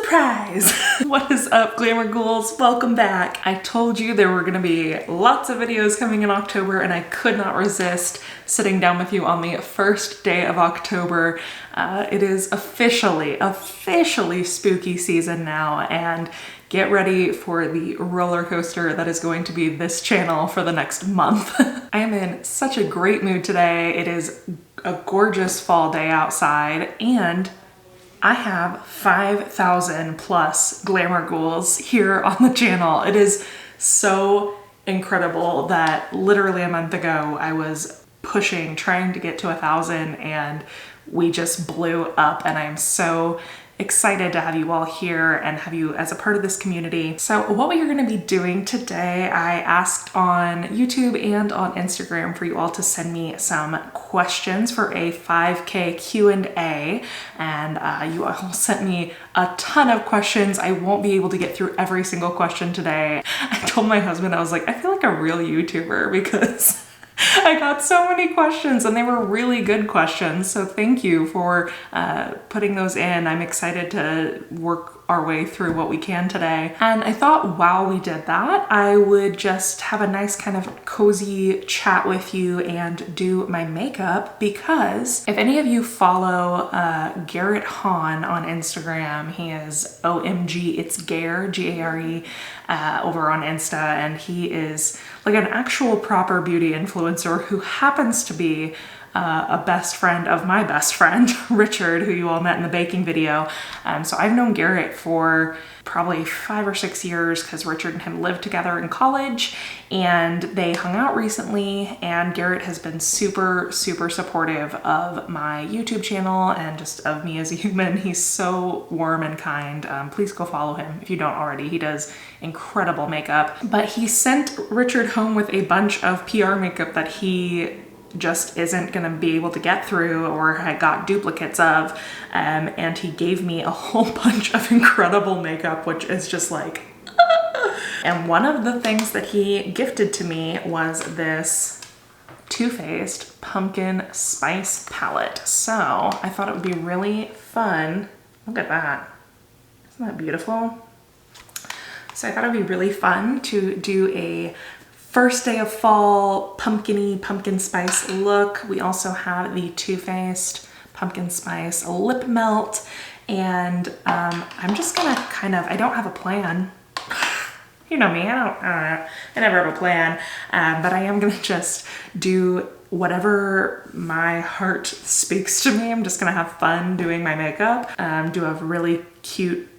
Surprise! What is up, Glamour Ghouls? Welcome back. I told you there were gonna be lots of videos coming in October, and I could not resist sitting down with you on the first day of October. It is officially spooky season now, and get ready for the roller coaster that is going to be this channel for the next month. I am in such a great mood today. It is a gorgeous fall day outside, and I have 5,000 plus Glamour Ghouls here on the channel. It is so incredible that literally a month ago I was trying to get to 1,000, and we just blew up, and I'm so excited to have you all here and have you as a part of this community. So what we are going to be doing today, I asked on YouTube and on Instagram for you all to send me some questions for a 5K Q&A, and you all sent me a ton of questions. I won't be able to get through every single question today. I told my husband, I was like, I feel like a real YouTuber because I got so many questions, and they were really good questions. So thank you for putting those in. I'm excited to work our way through what we can today. And I thought while we did that, I would just have a nice kind of cozy chat with you and do my makeup, because if any of you follow Garrett Hahn on Instagram, he is OMG It's Gare, G-A-R-E, over on Insta, and he is like an actual proper beauty influencer who happens to be a best friend of my best friend, Richard, who you all met in the baking video. So I've known Garrett for probably 5 or 6 years because Richard and him lived together in college, and they hung out recently, and Garrett has been super supportive of my YouTube channel and just of me as a human. He's so warm and kind. Please go follow him if you don't already. He does incredible makeup, but he sent Richard home with a bunch of PR makeup that he just isn't gonna be able to get through or had got duplicates of, and he gave me a whole bunch of incredible makeup, which is just like and one of the things that he gifted to me was this Too Faced pumpkin spice palette. So I thought it would be really fun. Look at that, isn't that beautiful? So I thought it would be really fun to do a first day of fall pumpkin spice look. We also have the Too Faced pumpkin spice lip melt, and I'm just gonna I don't have a plan. You know me, I never have a plan, but I am gonna just do whatever my heart speaks to me. I'm just gonna have fun doing my makeup, do a really cute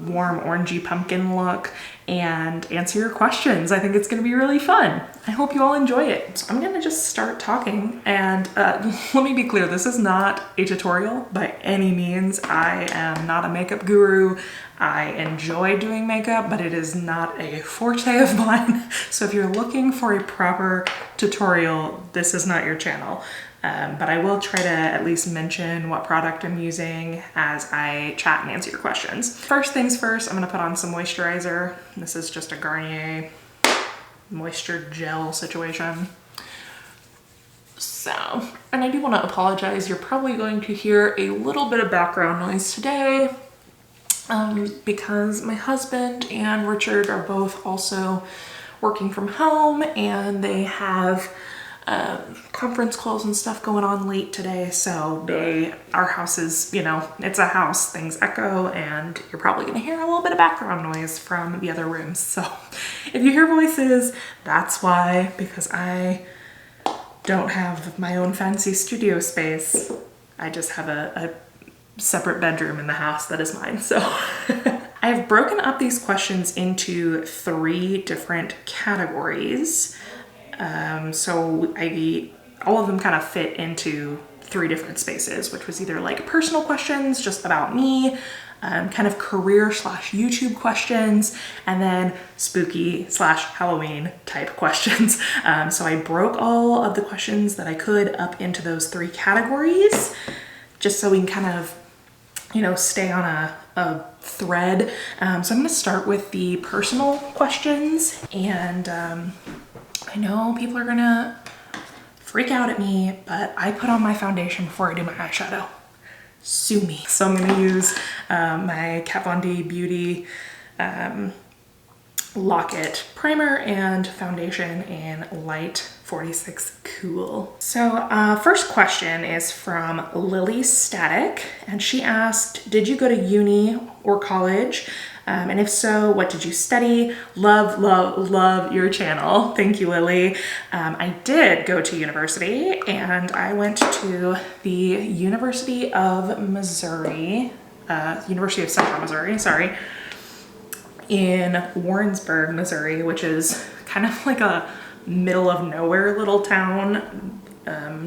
warm orangey pumpkin look, and answer your questions. I think it's gonna be really fun. I hope you all enjoy it. So I'm gonna just start talking, and let me be clear, this is not a tutorial by any means. I am not a makeup guru. I enjoy doing makeup, but it is not a forte of mine. So if you're looking for a proper tutorial, this is not your channel. But I will try to at least mention what product I'm using as I chat and answer your questions. First things first, I'm gonna put on some moisturizer. This is just a Garnier moisture gel situation. So, and I do wanna apologize. You're probably going to hear a little bit of background noise today because my husband and Richard are both also working from home, and they have conference calls and stuff going on late today. So our house is, you know, it's a house, things echo, and you're probably gonna hear a little bit of background noise from the other rooms. So if you hear voices, that's why, because I don't have my own fancy studio space. I just have a separate bedroom in the house that is mine. So I've broken up these questions into 3 different categories. So all of them kind of fit into 3 different spaces, which was either like personal questions just about me, kind of career / YouTube questions, and then spooky / Halloween type questions. So I broke all of the questions that I could up into those 3 categories, just so we can kind of, you know, stay on a thread. So I'm gonna start with the personal questions, and I know people are gonna freak out at me, but I put on my foundation before I do my eyeshadow. sue me. So I'm gonna use my Kat Von D Beauty Lock-It primer and foundation in Light 46 Cool. So first question is from Lily Static, and she asked, did you go to uni or college? And if so, what did you study? Love, love, love your channel. Thank you, Lily. I did go to university, and I went to the University of Missouri, University of Central Missouri, sorry, in Warrensburg, Missouri, which is kind of like a middle of nowhere little town,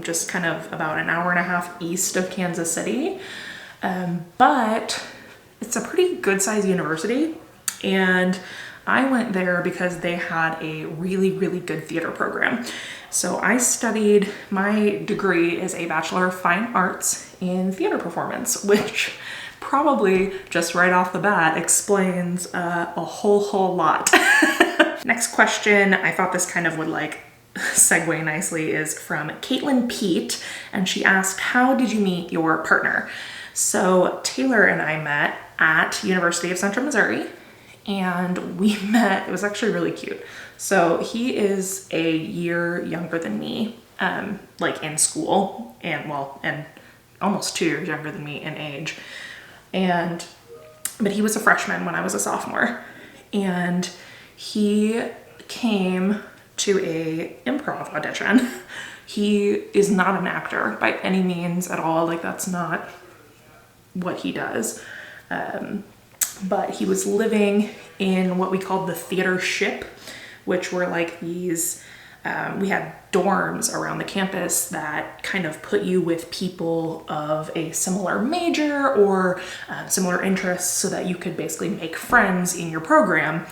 just kind of about an hour and a half east of Kansas City. But it's a pretty good sized university, and I went there because they had a really, really good theater program. So I studied, my degree is a Bachelor of Fine Arts in Theater Performance, which probably just right off the bat explains a whole lot. Next question, I thought this kind of would like segue nicely, is from Caitlin Pete, and she asked, how did you meet your partner? So Taylor and I met at University of Central Missouri, and we met, it was actually really cute. So he is a year younger than me, like in school, and well, and almost 2 years younger than me in age. But he was a freshman when I was a sophomore, and he came to a improv audition. He is not an actor by any means at all. Like, that's not what he does. But he was living in what we called the theater ship, which were like these, we had dorms around the campus that kind of put you with people of a similar major or similar interests so that you could basically make friends in your program,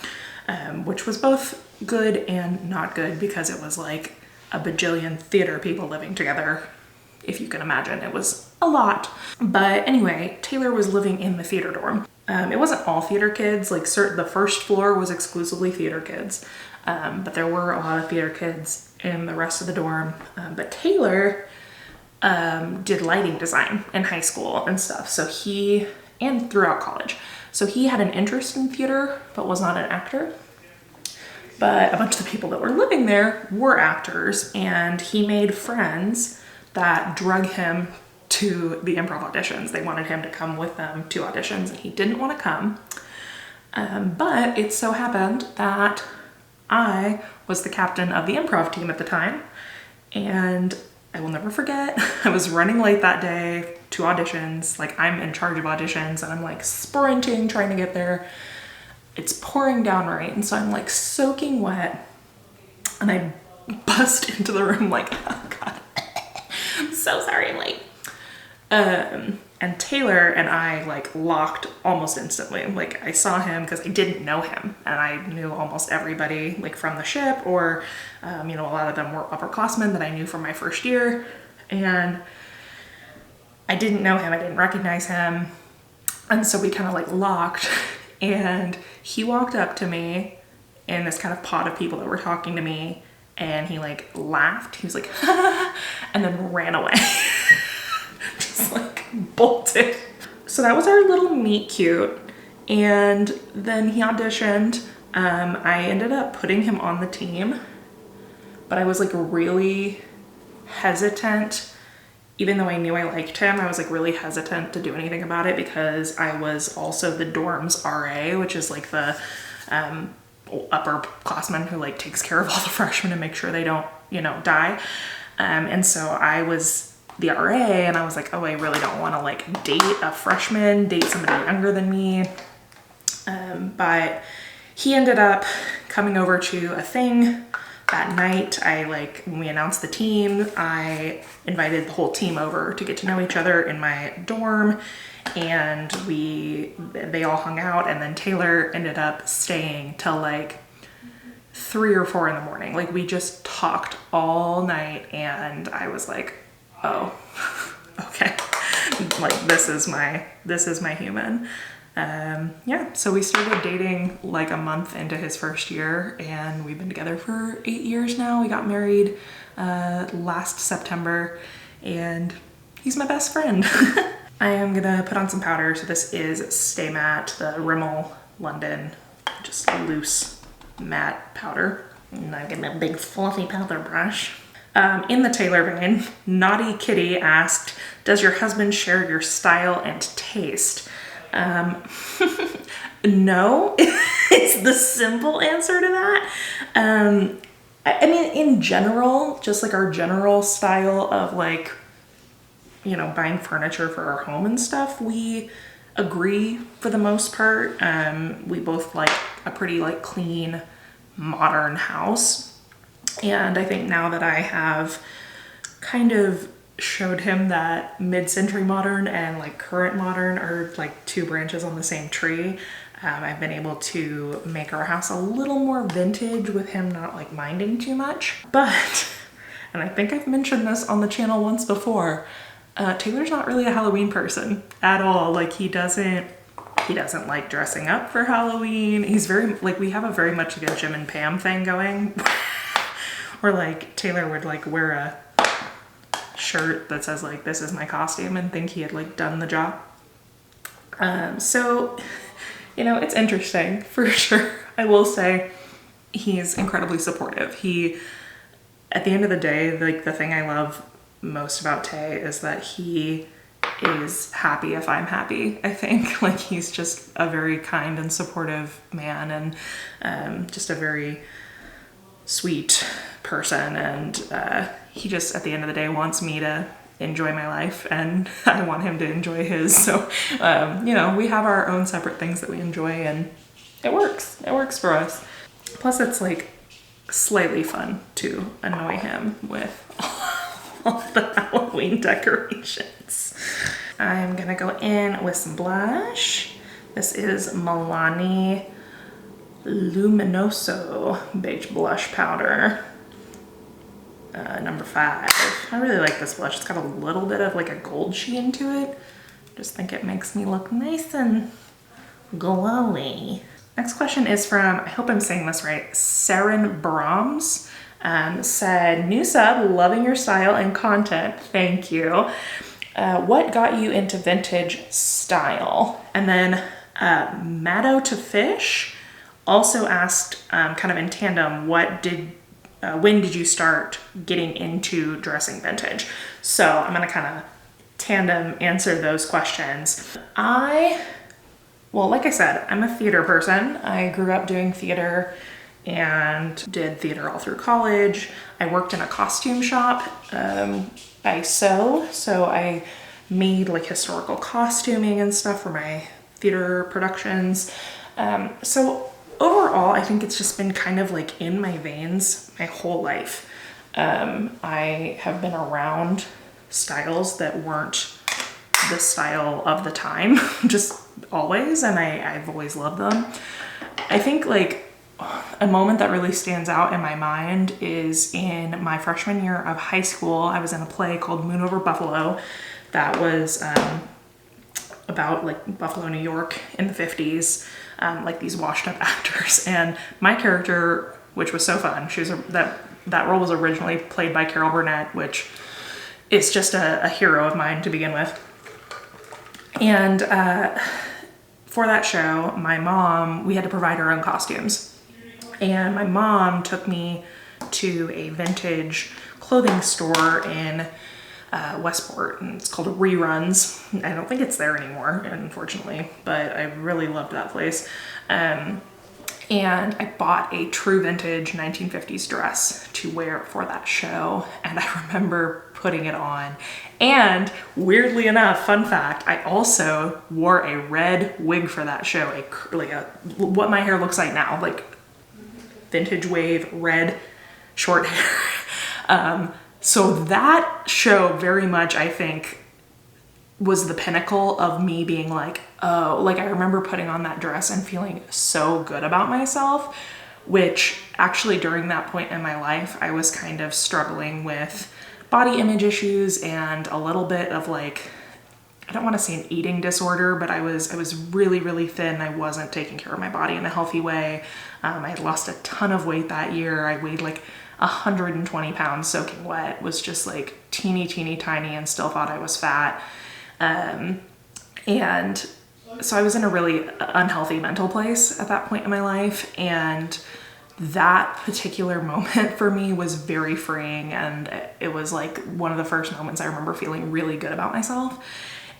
which was both good and not good because it was like a bajillion theater people living together. If you can imagine, it was a lot. But anyway, Taylor was living in the theater dorm. It wasn't all theater kids, like the first floor was exclusively theater kids. But there were a lot of theater kids in the rest of the dorm. But Taylor did lighting design in high school and stuff. So and throughout college. So he had an interest in theater, but was not an actor. But a bunch of the people that were living there were actors, and he made friends that drug him to the improv auditions. They wanted him to come with them to auditions, and he didn't want to come. But it so happened that I was the captain of the improv team at the time, and I will never forget, I was running late that day to auditions. Like, I'm in charge of auditions, and I'm like sprinting, trying to get there. It's pouring down rain, so I'm like soaking wet, and I bust into the room like, oh God, I'm so sorry I'm late. And Taylor and I like locked almost instantly. Like, I saw him because I didn't know him, and I knew almost everybody like from the ship, or a lot of them were upperclassmen that I knew from my first year, and I didn't know him, I didn't recognize him, and so we kind of like locked. And he walked up to me in this kind of pod of people that were talking to me, and he like laughed. He was like, and then ran away. Just like bolted. So that was our little meet cute. And then he auditioned. I ended up putting him on the team, but I was like really hesitant. Even though I knew I liked him, I was like really hesitant to do anything about it because I was also the dorm's RA, which is like the upperclassman who like takes care of all the freshmen and make sure they don't, die. And so I was the RA, and I was like, oh, I really don't want to like date a freshman, date somebody younger than me. But he ended up coming over to a thing that night. When we announced the team, I invited the whole team over to get to know each other in my dorm, and they all hung out, and then Taylor ended up staying till like 3 or 4 in the morning. Like, we just talked all night, and I was like, oh, okay. Like, this is my human. So we started dating like a month into his first year, and we've been together for 8 years now. We got married last September, and he's my best friend. I am gonna put on some powder. So this is Stay Matte, the Rimmel London, just loose matte powder. And I'm getting a big fluffy powder brush. In the Taylor vein, Naughty Kitty asked, does your husband share your style and taste? No, it's the simple answer to that. I mean, in general, just like our general style of like, you know, buying furniture for our home and stuff, we agree for the most part. We both like a pretty like clean, modern house. And I think now that I have kind of showed him that mid-century modern and like current modern are like two branches on the same tree, I've been able to make our house a little more vintage with him not like minding too much. But, and I think I've mentioned this on the channel once before, Taylor's not really a Halloween person at all. Like he doesn't like dressing up for Halloween. He's very, like we have a very much like a Jim and Pam thing going where like Taylor would like wear a shirt that says like, this is my costume, and think he had like done the job. So, you know, it's interesting for sure. I will say he's incredibly supportive. He, at the end of the day, like the thing I love most about Tay is that he is happy if I'm happy. I think like he's just a very kind and supportive man, and just a very sweet person, and he just at the end of the day wants me to enjoy my life, and I want him to enjoy his. So you know, we have our own separate things that we enjoy, and it works for us. Plus it's like slightly fun to annoy him with all the Halloween decorations. I'm gonna go in with some blush. This is Milani Luminoso Beige Blush Powder, number 5. I really like this blush. It's got a little bit of like a gold sheen to it. Just think it makes me look nice and glowy. Next question is from, I hope I'm saying this right, Saren Brahms. Said, new sub, loving your style and content. Thank you. What got you into vintage style? And then Maddo to Fish also asked, kind of in tandem, when did you start getting into dressing vintage? So I'm gonna kind of tandem answer those questions. Well, like I said, I'm a theater person. I grew up doing theater and did theater all through college. I worked in a costume shop. I sew, so I made like historical costuming and stuff for my theater productions. So overall, I think it's just been kind of like in my veins my whole life. I have been around styles that weren't the style of the time, just always, and I've always loved them. I think like a moment that really stands out in my mind is in my freshman year of high school. I was in a play called Moon Over Buffalo that was about like Buffalo, New York in the 50s, like these washed up actors. And my character, which was so fun, she was that role was originally played by Carol Burnett, which is just a hero of mine to begin with. And for that show, my mom, we had to provide our own costumes. And my mom took me to a vintage clothing store in Westport, and it's called Reruns. I don't think it's there anymore, unfortunately, but I really loved that place. And I bought a true vintage 1950s dress to wear for that show, and I remember putting it on. And weirdly enough, fun fact, I also wore a red wig for that show, what my hair looks like now, like vintage wave, red, short hair. So that show very much, I think, was the pinnacle of me being like, oh, like I remember putting on that dress and feeling so good about myself, which actually during that point in my life, I was kind of struggling with body image issues and a little bit of like, I don't want to say an eating disorder, but I was really, really thin. I wasn't taking care of my body in a healthy way. I had lost a ton of weight that year. I weighed like 120 pounds soaking wet, was just like teeny tiny and still thought I was fat. And so I was in a really unhealthy mental place at that point in my life. And that particular moment for me was very freeing. And it was like one of the first moments I remember feeling really good about myself.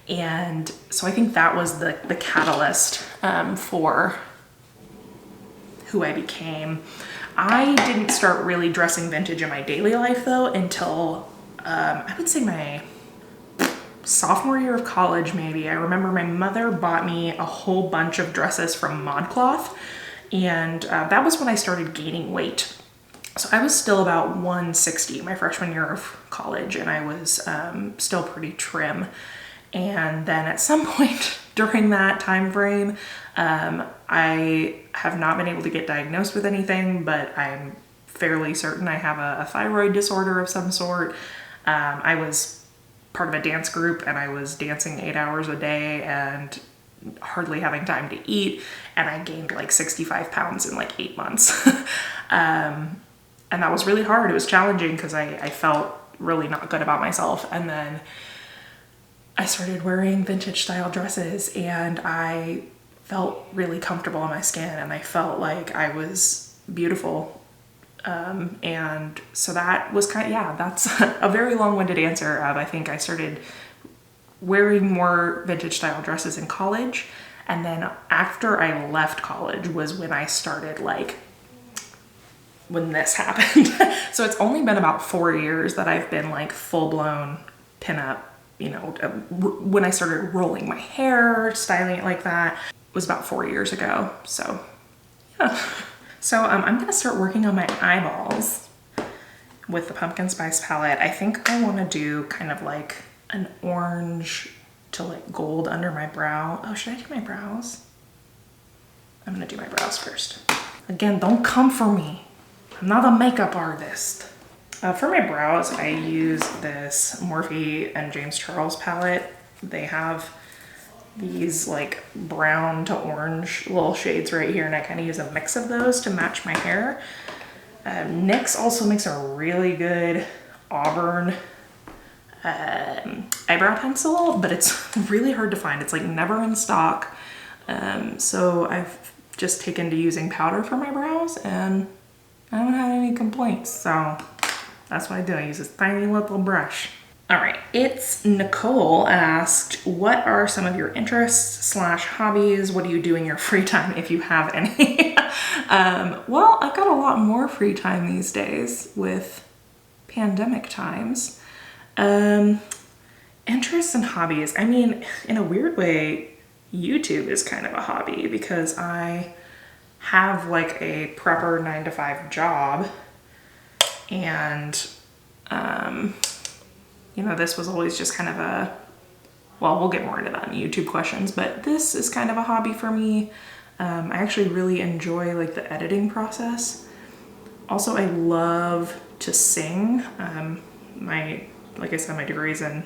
And so I think that was the catalyst for who I became. I didn't start really dressing vintage in my daily life though until I would say my sophomore year of college maybe. I remember my mother bought me a whole bunch of dresses from ModCloth, and that was when I started gaining weight. So I was still about 160 my freshman year of college, and I was still pretty trim. And then at some point during that time frame, I have not been able to get diagnosed with anything, but I'm fairly certain I have a thyroid disorder of some sort. I was part of a dance group and I was dancing 8 hours a day and hardly having time to eat. And I gained like 65 pounds in like 8 months. And that was really hard. It was challenging because I felt really not good about myself. And then I started wearing vintage style dresses and I felt really comfortable in my skin and I felt like I was beautiful. And so that was that's a very long-winded answer of, I think I started wearing more vintage style dresses in college. And then after I left college was when I started when this happened. So it's only been about 4 years that I've been like full-blown pinup, when I started rolling my hair, styling it like that, was about 4 years ago. So yeah. So I'm gonna start working on my eyeballs with the pumpkin spice palette. I think I wanna do kind of like an orange to like gold under my brow. Oh, should I do my brows? I'm gonna do my brows first. Again, don't come for me. I'm not a makeup artist. For my brows, I use this Morphe and James Charles palette. They have these like brown to orange little shades right here, and I kind of use a mix of those to match my hair. NYX also makes a really good auburn eyebrow pencil, but it's really hard to find. It's like never in stock. So I've just taken to using powder for my brows and I haven't had any complaints. So that's what I do. I use this tiny little brush. All right, it's Nicole asked, what are some of your interests / hobbies? What do you do in your free time if you have any? Well, I've got a lot more free time these days with pandemic times. Interests and hobbies. I mean, in a weird way, YouTube is kind of a hobby because I have like a prepper 9-to-5 job, and this was always just kind of we'll get more into that in YouTube questions, but this is kind of a hobby for me. I actually really enjoy like the editing process. Also, I love to sing. Like I said, my degree's in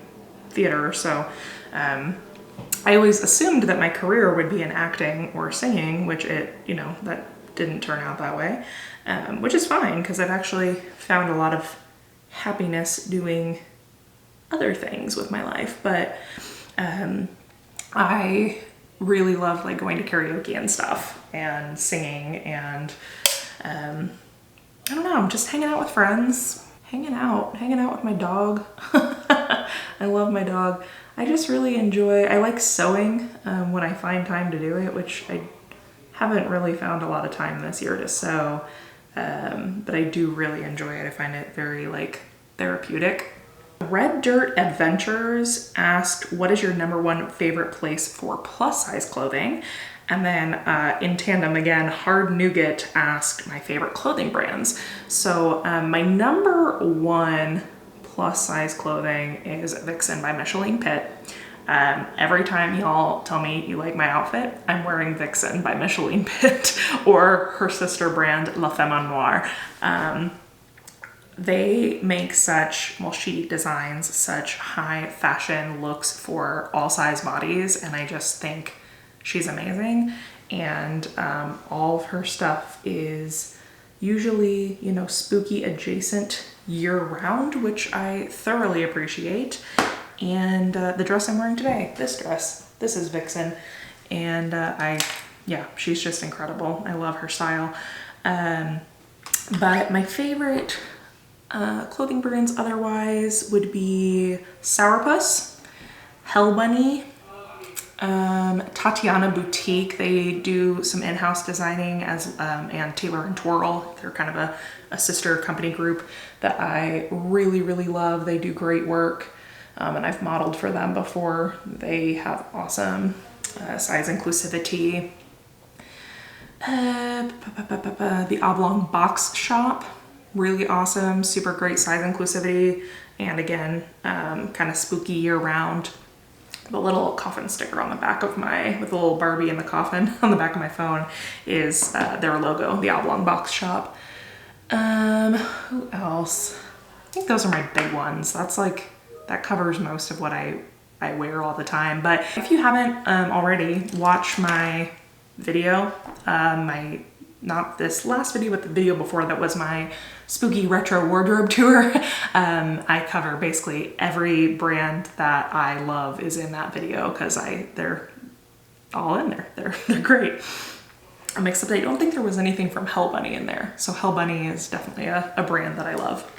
theater, so I always assumed that my career would be in acting or singing, which that didn't turn out that way, which is fine because I've actually found a lot of happiness doing other things with my life. But I really love like going to karaoke and stuff and singing, and I don't know, just hanging out with friends, hanging out with my dog. I love my dog. I just really I like sewing when I find time to do it, which I haven't really found a lot of time this year to sew, but I do really enjoy it. I find it very like therapeutic. Red Dirt Adventures asked, what is your #1 favorite place for plus size clothing? And then in tandem again, Hard Nougat asked my favorite clothing brands. So my #1 plus size clothing is Vixen by Micheline Pitt. Every time y'all tell me you like my outfit, I'm wearing Vixen by Micheline Pitt or her sister brand La Femme Noire. They make she designs such high fashion looks for all size bodies, and I just think she's amazing. And all of her stuff is usually, spooky adjacent year round, which I thoroughly appreciate. And the dress I'm wearing today, this dress, This is Vixen, and yeah, she's just incredible. I love her style. But my favorite clothing brands otherwise would be Sourpuss, Hell Bunny, Tatiana Boutique. They do some in-house designing as and Taylor and Twirl. They're kind of a sister company group that I really, really love. They do great work, and I've modeled for them before. They have awesome size inclusivity. The Oblong Box Shop, really awesome, super great size inclusivity, and again, kind of spooky year round. The little coffin sticker on the back of with the little Barbie in the coffin on the back of my phone is their logo, the Oblong Box Shop. Who else? I think those are my big ones. That covers most of what I wear all the time. But if you haven't already, watch my video, not this last video, but the video before that was my spooky retro wardrobe tour. I cover basically every brand that I love is in that video because they're all in there. They're great. Except I don't think there was anything from Hell Bunny in there. So Hell Bunny is definitely a brand that I love.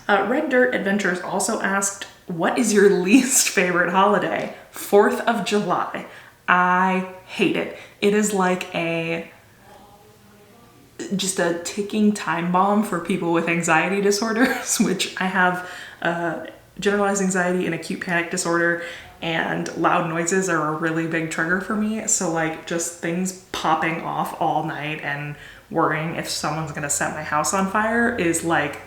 Red Dirt Adventures also asked, what is your least favorite holiday? 4th of July. I hate it. It is like just a ticking time bomb for people with anxiety disorders, which I have generalized anxiety and acute panic disorder, and loud noises are a really big trigger for me. So like just things popping off all night and worrying if someone's gonna set my house on fire is like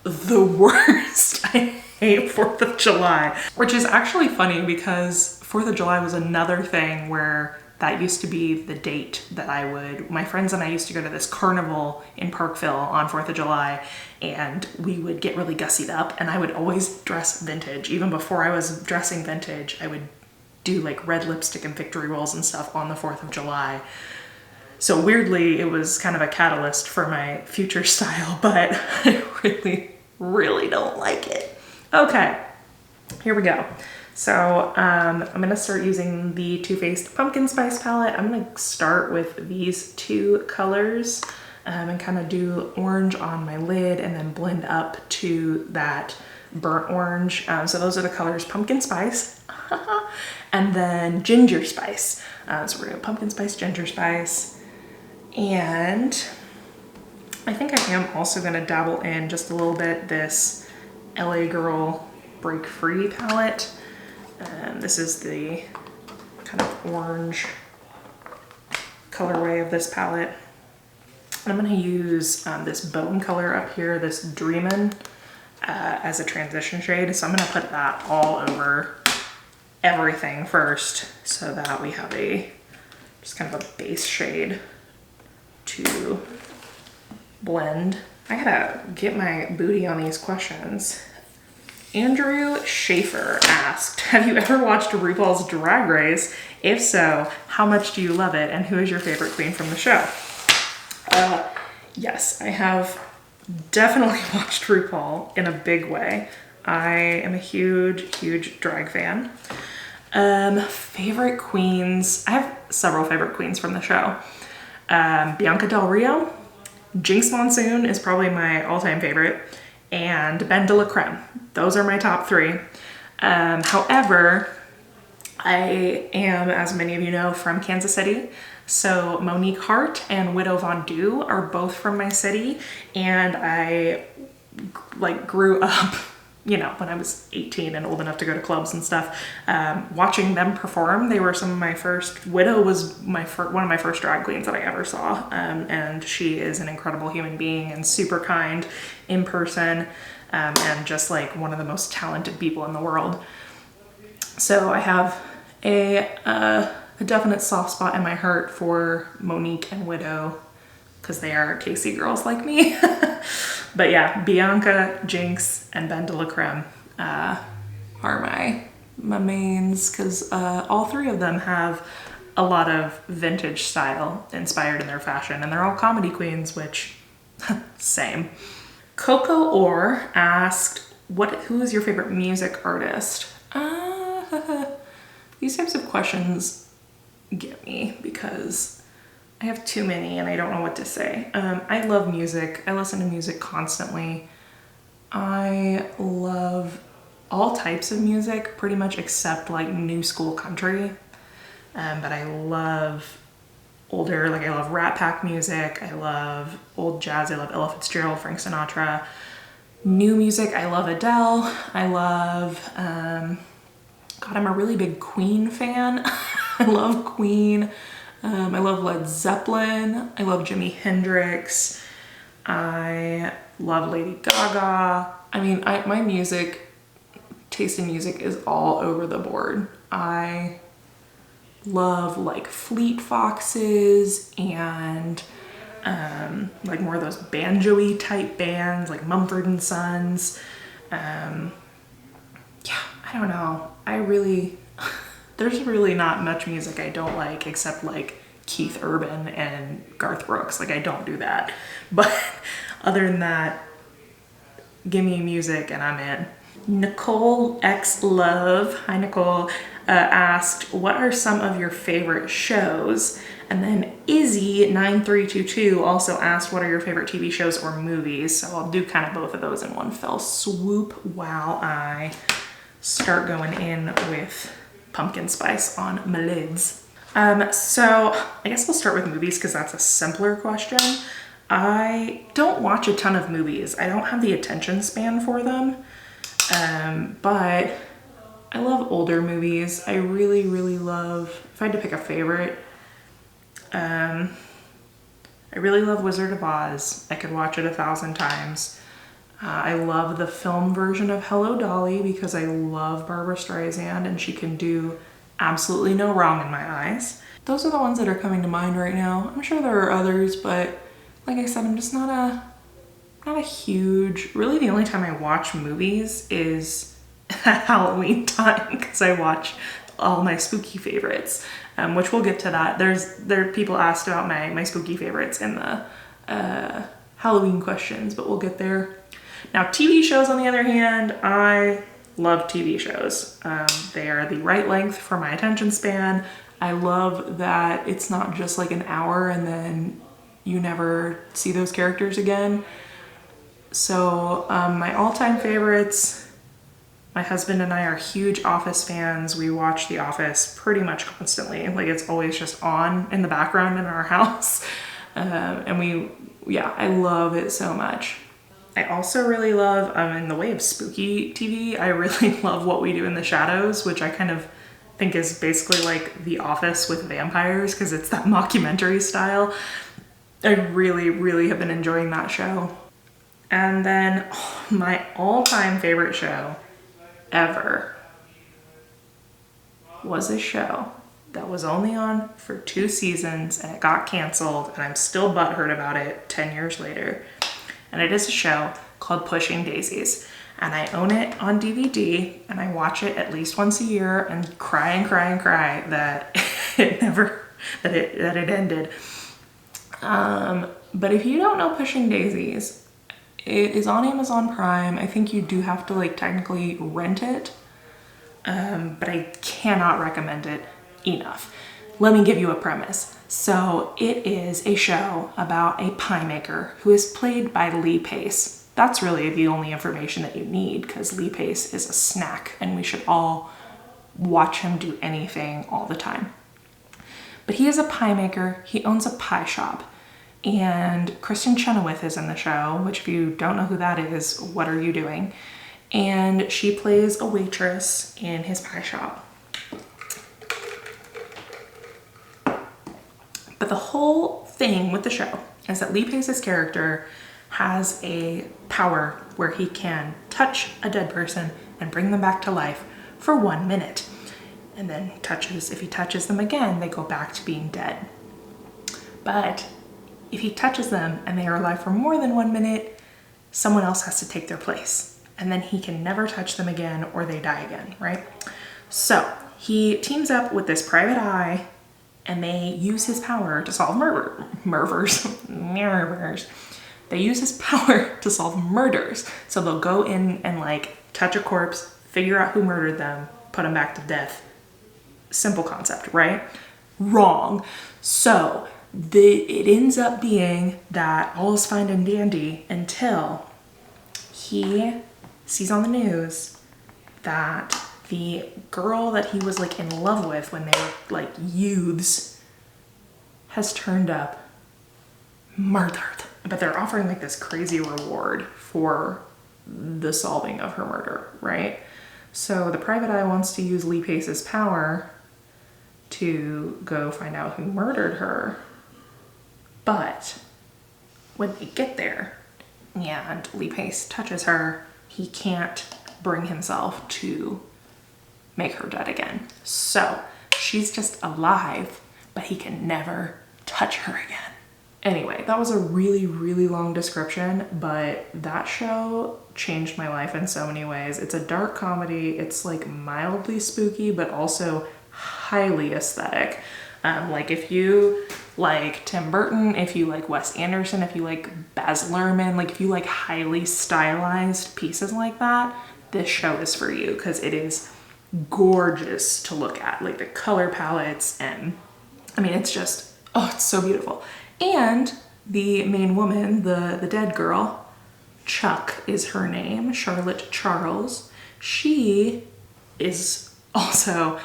the worst. I hate 4th of July, which is actually funny because 4th of July was another thing where that used to be the date that my friends and I used to go to this carnival in Parkville on 4th of July, and we would get really gussied up, and I would always dress vintage. Even before I was dressing vintage, I would do like red lipstick and victory rolls and stuff on the 4th of July. So weirdly, it was kind of a catalyst for my future style, but I really, really don't like it. Okay, here we go. So I'm gonna start using the Too Faced Pumpkin Spice palette. I'm gonna start with these two colors and kind of do orange on my lid and then blend up to that burnt orange. So those are the colors Pumpkin Spice and then Ginger Spice. So we're gonna Pumpkin Spice, Ginger Spice, and I think I am also gonna dabble in just a little bit this LA Girl Break Free palette. This is the kind of orange colorway of this palette. I'm gonna use this bone color up here, this Dreamin', as a transition shade. So I'm gonna put that all over everything first so that we have just kind of a base shade to blend. I gotta get my booty on these questions. Andrew Schaefer asked, have you ever watched RuPaul's Drag Race? If so, how much do you love it, and who is your favorite queen from the show? Yes, I have definitely watched RuPaul in a big way. I am a huge, huge drag fan. Favorite queens, I have several favorite queens from the show. Bianca Del Rio, Jinx Monsoon is probably my all-time favorite, and Ben de la Creme. Those are my top three. However, I am, as many of you know, from Kansas City. So Monique Hart and Widow Von Du are both from my city, and I grew up, you know, when I was 18 and old enough to go to clubs and stuff, watching them perform. They were some of my first. Widow was one of my first drag queens that I ever saw, and she is an incredible human being and super kind in person, and just like one of the most talented people in the world. So I have a definite soft spot in my heart for Monique and Widow because they are Casey girls like me. But yeah, Bianca, Jinx, and Ben de la Creme are my mains because all three of them have a lot of vintage style inspired in their fashion, and they're all comedy queens, which same. Coco Orr asked, who is your favorite music artist? These types of questions get me because I have too many and I don't know what to say. I love music. I listen to music constantly. I love all types of music, pretty much except like new school country. But I love older, like I love Rat Pack music. I love old jazz. I love Ella Fitzgerald, Frank Sinatra. New music, I love Adele. I love, God, I'm a really big Queen fan. I love Queen. I love Led Zeppelin. I love Jimi Hendrix. I love Lady Gaga. I mean, my taste in music is all over the board. I love like Fleet Foxes and like more of those banjo-y type bands like Mumford and Sons. Yeah, I don't know. There's really not much music I don't like except like Keith Urban and Garth Brooks. Like I don't do that. But other than that, give me music and I'm in. Nicole X Love, hi Nicole, asked, what are some of your favorite shows? And then Izzy9322 also asked, what are your favorite TV shows or movies? So I'll do kind of both of those in one fell swoop while I start going in with pumpkin spice on my lids. So I guess I'll start with movies because that's a simpler question. I don't watch a ton of movies. I don't have the attention span for them. But I love older movies. I really, really love, if I had to pick a favorite, I really love Wizard of Oz. I could watch it 1,000 times. I love the film version of Hello Dolly because I love Barbara Streisand and she can do absolutely no wrong in my eyes. Those are the ones that are coming to mind right now. I'm sure there are others, but like I said, I'm just not a huge, really the only time I watch movies is at Halloween time because I watch all my spooky favorites, which we'll get to that. There are people asked about my spooky favorites in the Halloween questions, but we'll get there. Now TV shows on the other hand, I love TV shows. They are the right length for my attention span. I love that it's not just like an hour and then you never see those characters again. So my all-time favorites, my husband and I are huge Office fans. We watch The Office pretty much constantly. Like it's always just on in the background in our house. And I love it so much. I also really love, in the way of spooky TV, I really love What We Do in the Shadows, which I kind of think is basically like The Office with vampires because it's that mockumentary style. I really, really have been enjoying that show. And then my all-time favorite show ever was a show that was only on for 2 seasons and it got canceled and I'm still butthurt about it 10 years later. And it is a show called Pushing Daisies. And I own it on DVD and I watch it at least once a year and cry and cry and cry that it ended. But if you don't know Pushing Daisies, it is on Amazon Prime. I think you do have to like technically rent it, but I cannot recommend it enough. Let me give you a premise. So it is a show about a pie maker who is played by Lee Pace. That's really the only information that you need because Lee Pace is a snack and we should all watch him do anything all the time. But he is a pie maker. He owns a pie shop. And Kristen Chenoweth is in the show, which if you don't know who that is, what are you doing? And she plays a waitress in his pie shop. But the whole thing with the show is that Lee Pace's character has a power where he can touch a dead person and bring them back to life for 1 minute. And then if he touches them again, they go back to being dead. But if he touches them and they are alive for more than 1 minute, someone else has to take their place. And then he can never touch them again or they die again, right? So he teams up with this private eye and they use his power to solve murders. They use his power to solve murders. So they'll go in and like touch a corpse, figure out who murdered them, put him back to death. Simple concept, right? Wrong. So it ends up being that all is fine and dandy until he sees on the news that the girl that he was like in love with when they were like youths has turned up murdered. But they're offering like this crazy reward for the solving of her murder, right? So the private eye wants to use Lee Pace's power to go find out who murdered her. But when they get there and Lee Pace touches her, he can't bring himself to make her dead again. So she's just alive, but he can never touch her again. Anyway, that was a really, really long description, but that show changed my life in so many ways. It's a dark comedy. It's like mildly spooky, but also highly aesthetic. Like if you like Tim Burton, if you like Wes Anderson, if you like Baz Luhrmann, like if you like highly stylized pieces like that, this show is for you because it is gorgeous to look at. Like the color palettes, and I mean, it's just, oh, it's so beautiful. And the main woman, the dead girl, Chuck is her name, Charlotte Charles. She is also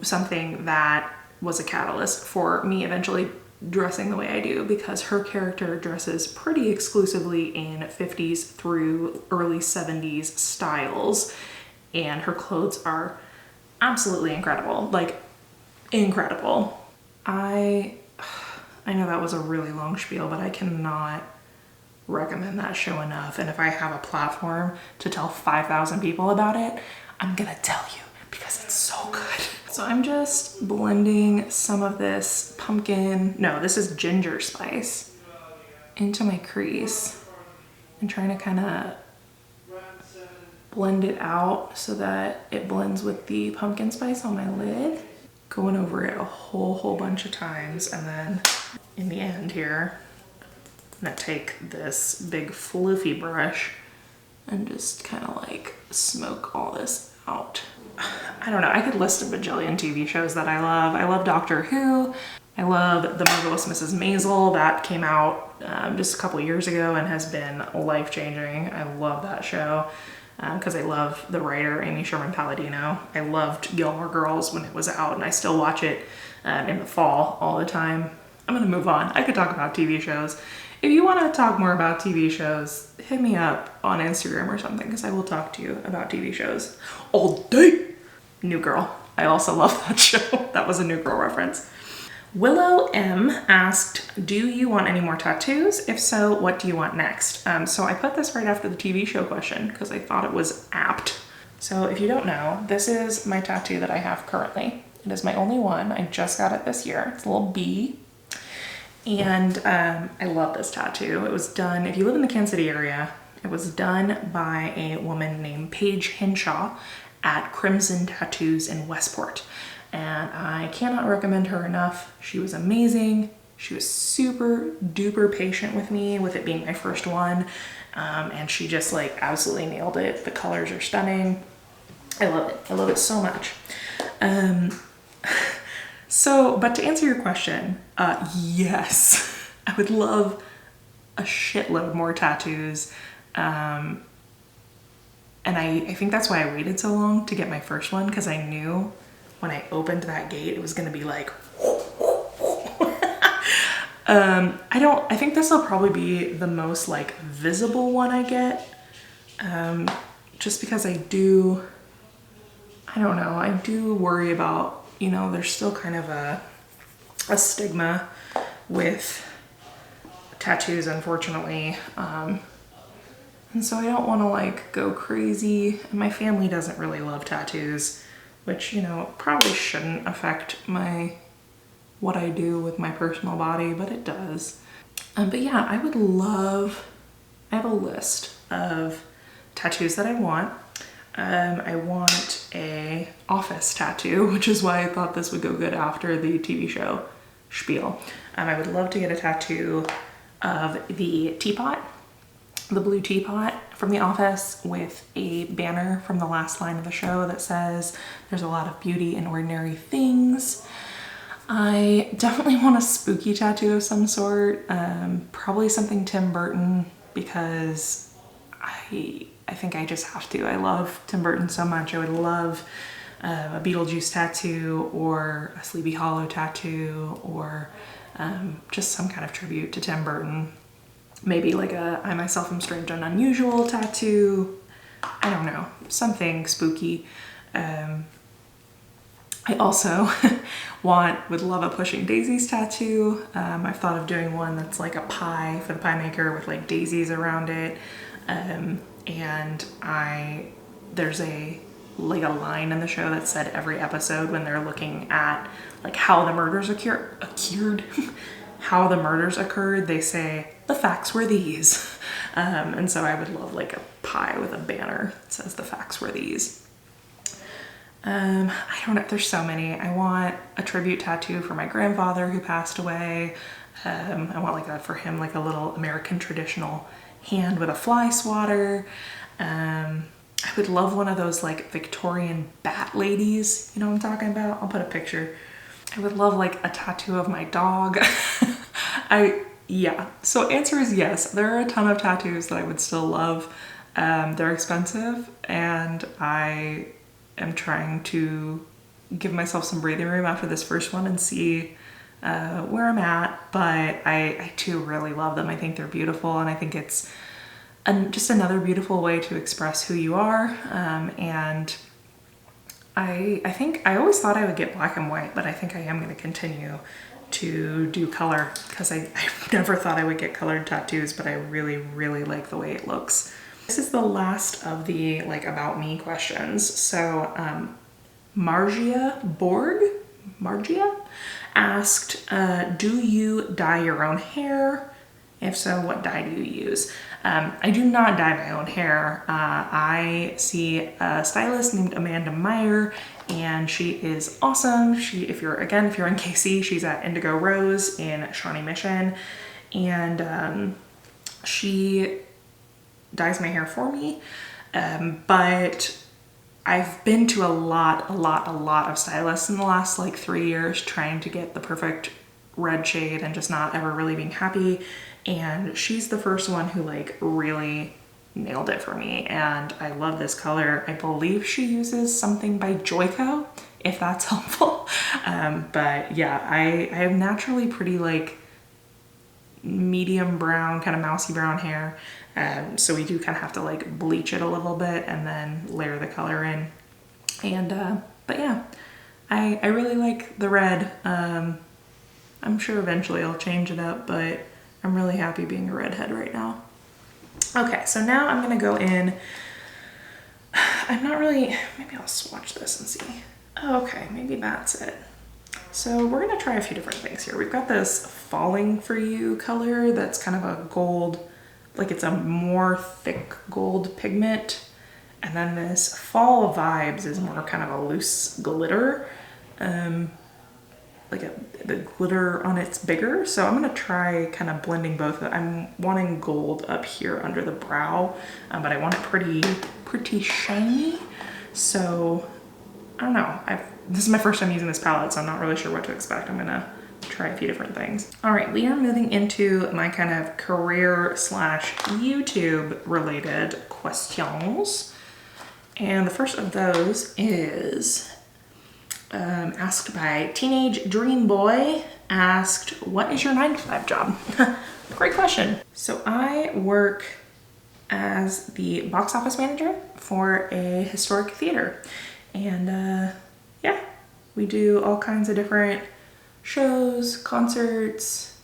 something that was a catalyst for me eventually dressing the way I do, because her character dresses pretty exclusively in 50s through early 70s styles, and her clothes are absolutely incredible, like incredible. I know that was a really long spiel, but I cannot recommend that show enough. And if I have a platform to tell 5,000 people about it, I'm gonna tell you because it's so good. So I'm just blending some of this this is ginger spice into my crease and trying to kind of blend it out so that it blends with the pumpkin spice on my lid. Going over it a whole bunch of times, and then in the end here, I'm gonna take this big fluffy brush and just kind of like smoke all this out. I don't know, I could list a bajillion TV shows that I love. I love Doctor Who. I love The Marvelous Mrs. Maisel. That came out just a couple years ago and has been life-changing. I love that show because I love the writer, Amy Sherman Palladino. I loved Gilmore Girls when it was out, and I still watch it in the fall all the time. I'm gonna move on. I could talk about TV shows. If you want to talk more about TV shows, hit me up on Instagram or something, because I will talk to you about TV shows all day. New Girl. I also love that show. That was a New Girl reference. Willow M asked, do you want any more tattoos? If so, what do you want next? So I put this right after the TV show question because I thought it was apt. So if you don't know, this is my tattoo that I have currently. It is my only one. I just got it this year. It's a little bee. And I love this tattoo. It was done, if you live in the Kansas City area, it was done by a woman named Paige Hinshaw at Crimson Tattoos in Westport. And I cannot recommend her enough. She was amazing. She was super duper patient with me, with it being my first one. And she just like absolutely nailed it. The colors are stunning. I love it. I love it so much. But to answer your question, yes, I would love a shitload more tattoos. And I think that's why I waited so long to get my first one, because I knew when I opened that gate, it was gonna be like, I think this will probably be the most like visible one I get. Just because I do worry about, there's still kind of a stigma with tattoos, unfortunately. And so I don't want to like go crazy. And my family doesn't really love tattoos, which, probably shouldn't affect what I do with my personal body, but it does. But yeah, I have a list of tattoos that I want. I want a office tattoo, which is why I thought this would go good after the TV show spiel. I would love to get a tattoo of the teapot the blue teapot from The Office with a banner from the last line of the show that says, "There's a lot of beauty in ordinary things." I definitely want a spooky tattoo of some sort, probably something Tim Burton, because I think I just have to. I love Tim Burton so much. I would love a Beetlejuice tattoo or a Sleepy Hollow tattoo, or just some kind of tribute to Tim Burton. Maybe like a I Myself Am Strange and Unusual tattoo. I don't know, something spooky. I also would love a Pushing Daisies tattoo. I've thought of doing one that's like a pie for the pie maker with like daisies around it. And there's a line in the show that said every episode when they're looking at like how the murders how the murders occurred, they say, "The facts were these." And so I would love like a pie with a banner that says "The facts were these." I don't know, there's so many. I want a tribute tattoo for my grandfather who passed away. I want like for him, like a little American traditional hand with a fly swatter. I would love one of those like Victorian bat ladies, you know what I'm talking about? I'll put a picture. I would love like a tattoo of my dog. Yeah, so answer is yes. There are a ton of tattoos that I would still love. They're expensive, and I am trying to give myself some breathing room after this first one and see where I'm at, but I too really love them. I think they're beautiful, and I think it's just another beautiful way to express who you are. And I think I always thought I would get black and white, but I think I am going to continue to do color, because I never thought I would get colored tattoos, but I really, really like the way it looks. This is the last of the like about me questions. So Margia asked, do you dye your own hair? If so, what dye do you use? I do not dye my own hair. I see a stylist named Amanda Meyer, and she is awesome. If you're in KC, she's at Indigo Rose in Shawnee Mission, and she dyes my hair for me. But I've been to a lot of stylists in the last like 3 years trying to get the perfect red shade and just not ever really being happy. And she's the first one who like really nailed it for me, and I love this color. I believe she uses something by Joico, if that's helpful. But yeah, I have naturally pretty like medium brown, kind of mousy brown hair. So we do kind of have to like bleach it a little bit and then layer the color in. And but yeah, I really like the red. I'm sure eventually I'll change it up, but I'm really happy being a redhead right now. Okay, so now I'm gonna go in. Maybe I'll swatch this and see. Oh, okay, maybe that's it. So we're gonna try a few different things here. We've got this Falling For You color that's kind of a gold, like it's a more thick gold pigment. And then this Fall Vibes is more kind of a loose glitter. The glitter on it's bigger. So I'm gonna try kind of blending both. I'm wanting gold up here under the brow, but I want it pretty shiny. So I don't know. This is my first time using this palette, so I'm not really sure what to expect. I'm gonna try a few different things. All right, we are moving into my kind of career / YouTube related questions. And the first of those is asked by Teenage Dream Boy, asked, what is your 9-to-5 job? Great question. So I work as the box office manager for a historic theater. And yeah, we do all kinds of different shows, concerts,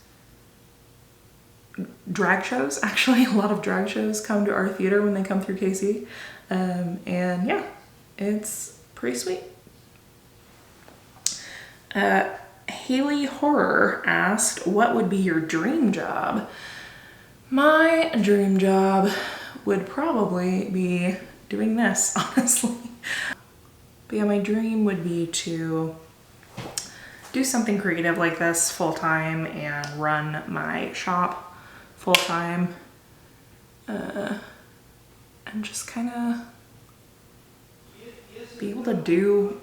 drag shows. Actually, a lot of drag shows come to our theater when they come through KC. And yeah, it's pretty sweet. Haley Horror asked, what would be your dream job? My dream job would probably be doing this, honestly. But yeah, my dream would be to do something creative like this full-time and run my shop full-time. and just kind of be able to do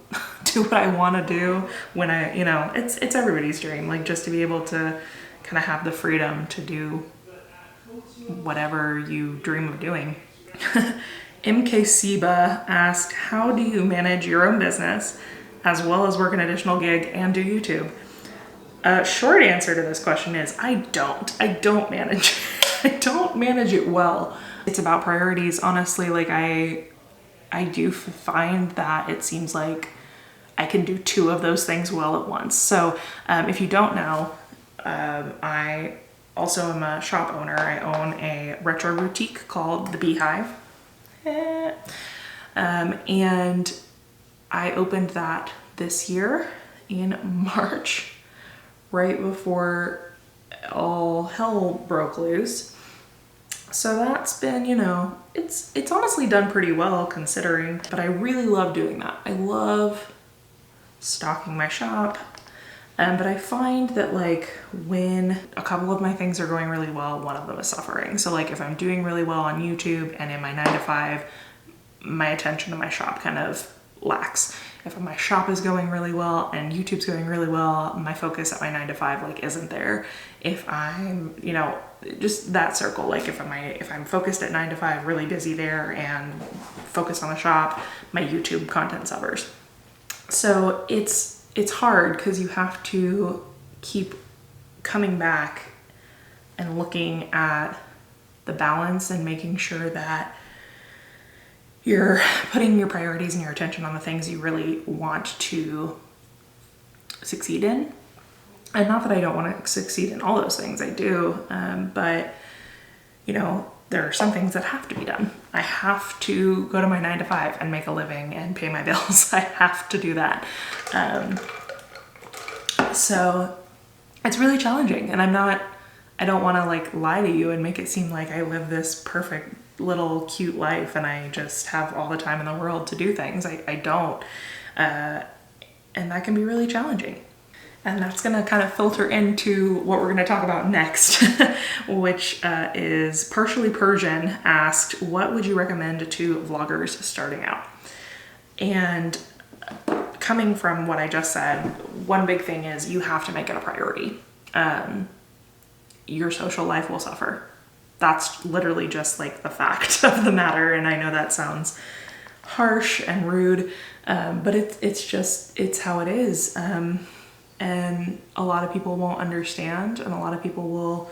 what I want to do when I, you know, it's everybody's dream, like just to be able to kind of have the freedom to do whatever you dream of doing. MK Seba asked, how do you manage your own business as well as work an additional gig and do YouTube? Short answer to this question is I don't manage. I don't manage it well. It's about priorities, honestly. Like I do find that it seems like I can do two of those things well at once. So if you don't know, I also am a shop owner. I own a retro boutique called The Beehive. And I opened that this year in March, right before all hell broke loose. So that's been, you know, it's honestly done pretty well considering, but I really love doing that. I love stocking my shop. But I find that like when a couple of my things are going really well, one of them is suffering. So like if I'm doing really well on YouTube and in my 9-to-5, my attention to my shop kind of lacks. If my shop is going really well and YouTube's going really well, my focus at my 9-to-5 like isn't there. If I'm, you know, just that circle, like if I'm focused at 9-to-5, really busy there and focused on the shop, my YouTube content suffers. So it's hard because you have to keep coming back and looking at the balance and making sure that you're putting your priorities and your attention on the things you really want to succeed in. And not that I don't want to succeed in all those things, I do, but you know, there are some things that have to be done. I have to go to my 9-to-5 and make a living and pay my bills. I have to do that. So it's really challenging, and I don't want to like lie to you and make it seem like I live this perfect little cute life and I just have all the time in the world to do things. I don't. And that can be really challenging. And that's going to kind of filter into what we're going to talk about next, which is Partially Persian asked, what would you recommend to vloggers starting out? And coming from what I just said, one big thing is you have to make it a priority. Your social life will suffer. That's literally just like the fact of the matter. And I know that sounds harsh and rude, but it's how it is. And a lot of people won't understand, and a lot of people will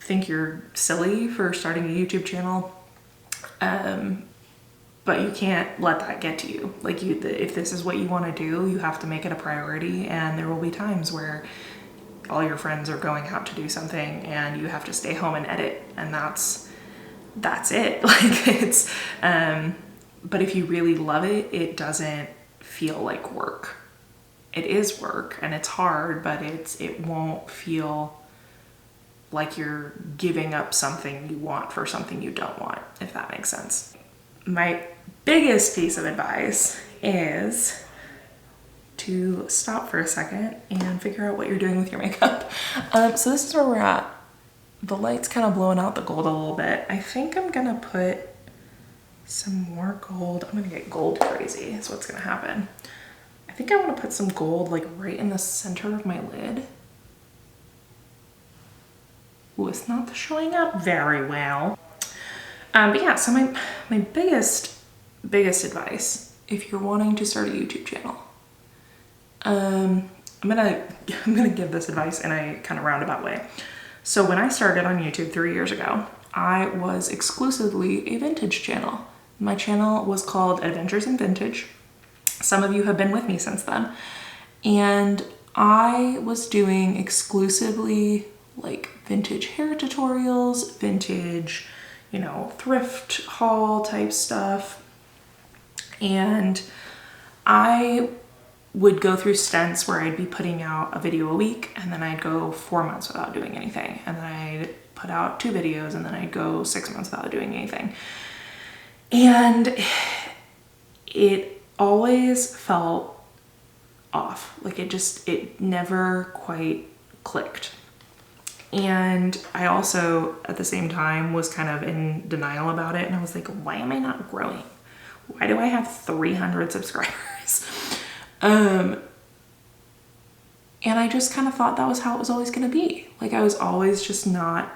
think you're silly for starting a YouTube channel. But you can't let that get to you. Like if this is what you want to do, you have to make it a priority, and there will be times where all your friends are going out to do something and you have to stay home and edit, and that's it. Like it's, but if you really love it, it doesn't feel like work. It is work and it's hard, but it won't feel like you're giving up something you want for something you don't want, if that makes sense. My biggest piece of advice is to stop for a second and figure out what you're doing with your makeup. So this is where we're at. The light's kind of blowing out the gold a little bit. I think I'm gonna put some more gold. I'm gonna get gold crazy is what's gonna happen. I think I want to put some gold like right in the center of my lid. Ooh, it's not showing up very well. But yeah, so my biggest advice, if you're wanting to start a YouTube channel, I'm gonna give this advice in a kind of roundabout way. So when I started on YouTube 3 years ago, I was exclusively a vintage channel. My channel was called Adventures in Vintage. Some of you have been with me since then. And I was doing exclusively like vintage hair tutorials, vintage, you know, thrift haul type stuff. And I would go through stints where I'd be putting out a video a week, and then I'd go 4 months without doing anything. And then I'd put out 2 videos, and then I'd go 6 months without doing anything. And it always felt off. Like it never quite clicked. And I also, at the same time, was kind of in denial about it. And I was like, why am I not growing? Why do I have 300 subscribers? And I just kind of thought that was how it was always going to be. Like, I was always just not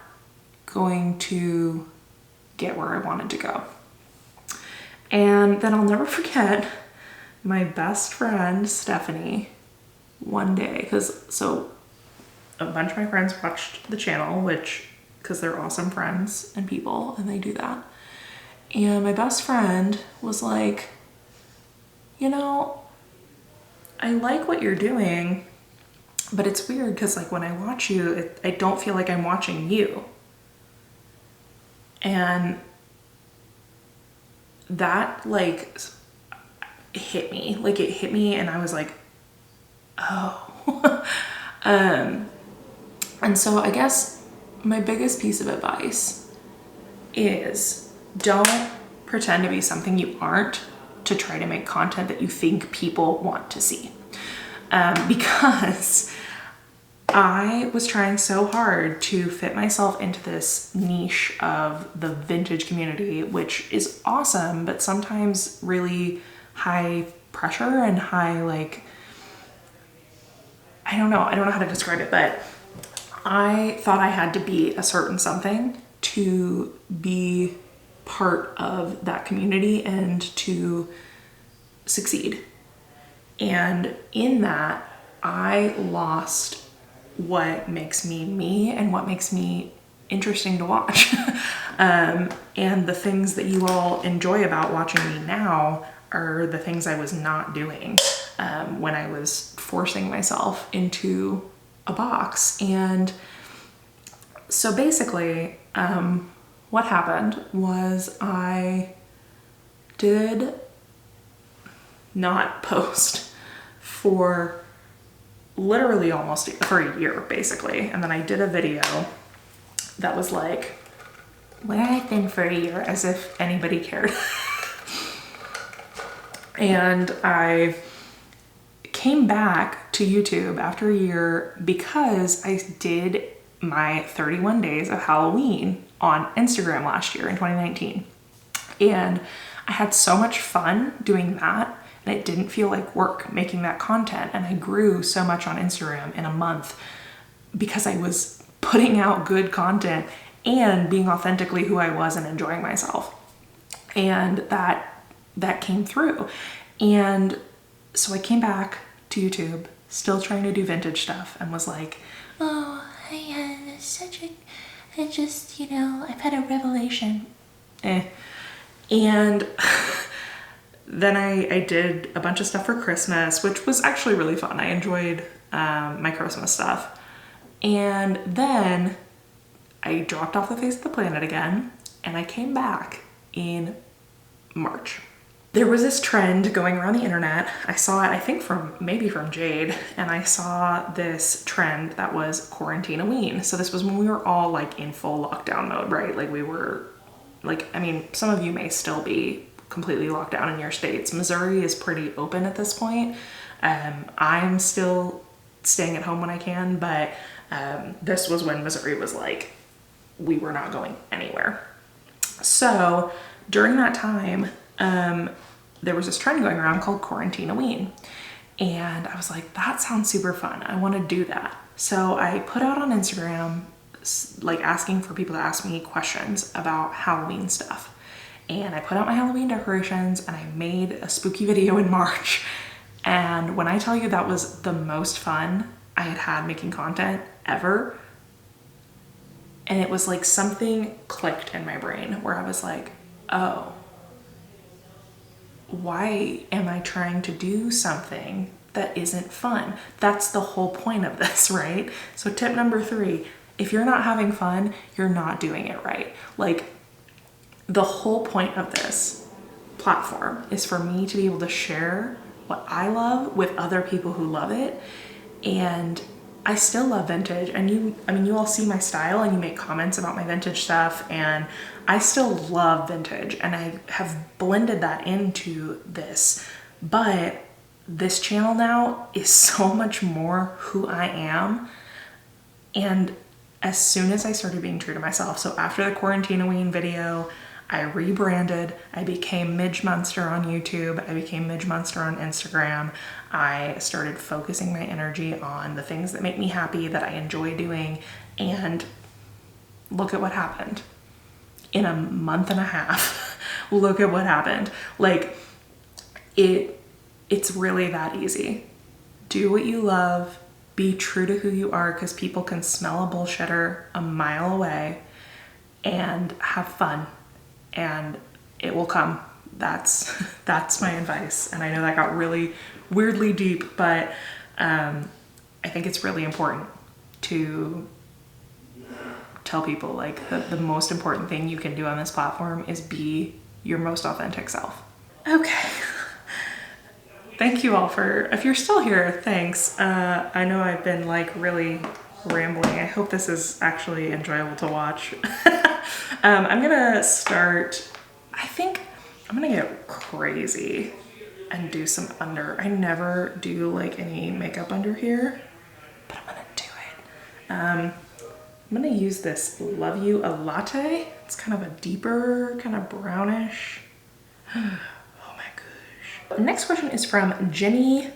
going to get where I wanted to go. And then I'll never forget my best friend, Stephanie, one day, so a bunch of my friends watched the channel, because they're awesome friends and people, and they do that. And my best friend was like, you know, I like what you're doing, but it's weird because like when I watch you, I don't feel like I'm watching you. And that like hit me, and I was like, oh. And so I guess my biggest piece of advice is don't pretend to be something you aren't to try to make content that you think people want to see. Because I was trying so hard to fit myself into this niche of the vintage community, which is awesome, but sometimes really high pressure and high, like, I don't know how to describe it, but I thought I had to be a certain something to be part of that community and to succeed. And in that, I lost what makes me me and what makes me interesting to watch. And the things that you all enjoy about watching me now are the things I was not doing when I was forcing myself into a box. And so basically, what happened was I did not post for literally almost for a year, basically. And then I did a video that was like, where I've been for a year, as if anybody cared. And I came back to YouTube after a year because I did my 31 days of Halloween on Instagram last year in 2019. And I had so much fun doing that, and it didn't feel like work making that content. And I grew so much on Instagram in a month because I was putting out good content and being authentically who I was and enjoying myself. And that came through. And so I came back to YouTube, still trying to do vintage stuff, and was like, oh, I had I've had a revelation. And then I did a bunch of stuff for Christmas, which was actually really fun. I enjoyed my Christmas stuff. And then I dropped off the face of the planet again, and I came back in March. There was this trend going around the internet. I saw it, I think maybe from Jade, and I saw this trend that was quarantine-a-ween. So this was when we were all like in full lockdown mode, right? Like we were like, I mean, some of you may still be completely locked down in your states. Missouri is pretty open at this point. I'm still staying at home when I can, but this was when Missouri was like, we were not going anywhere. So during that time, there was this trend going around called quarantine-a-ween. And I was like, that sounds super fun. I want to do that. So I put out on Instagram, like asking for people to ask me questions about Halloween stuff. And I put out my Halloween decorations, and I made a spooky video in March. And when I tell you that was the most fun I had had making content ever, and it was like something clicked in my brain where I was like, oh, why am I trying to do something that isn't fun? That's the whole point of this, right? So tip number 3, if you're not having fun, you're not doing it right. Like, the whole point of this platform is for me to be able to share what I love with other people who love it. And I still love vintage, and you all see my style and you make comments about my vintage stuff, and I still love vintage, and I have blended that into this. But this channel now is so much more who I am, and as soon as I started being true to myself. So after the Quarantinaween video, I rebranded. I became Midge Munster on YouTube. I became Midge Munster on Instagram. I started focusing my energy on the things that make me happy, that I enjoy doing, and look at what happened. In a month and a half, look at what happened. Like, it's really that easy. Do what you love, be true to who you are, because people can smell a bullshitter a mile away, and have fun, and it will come. That's my advice. And I know that got really weirdly deep, but I think it's really important to tell people, like, the most important thing you can do on this platform is be your most authentic self. Okay. Thank you all if you're still here, thanks. I know I've been like really rambling. I hope this is actually enjoyable to watch. I'm gonna start, I think I'm gonna get crazy and do some under. I never do like any makeup under here, but I'm gonna do it. I'm gonna use this Love You a Latte. It's kind of a deeper, kind of brownish. The next question is from Jenny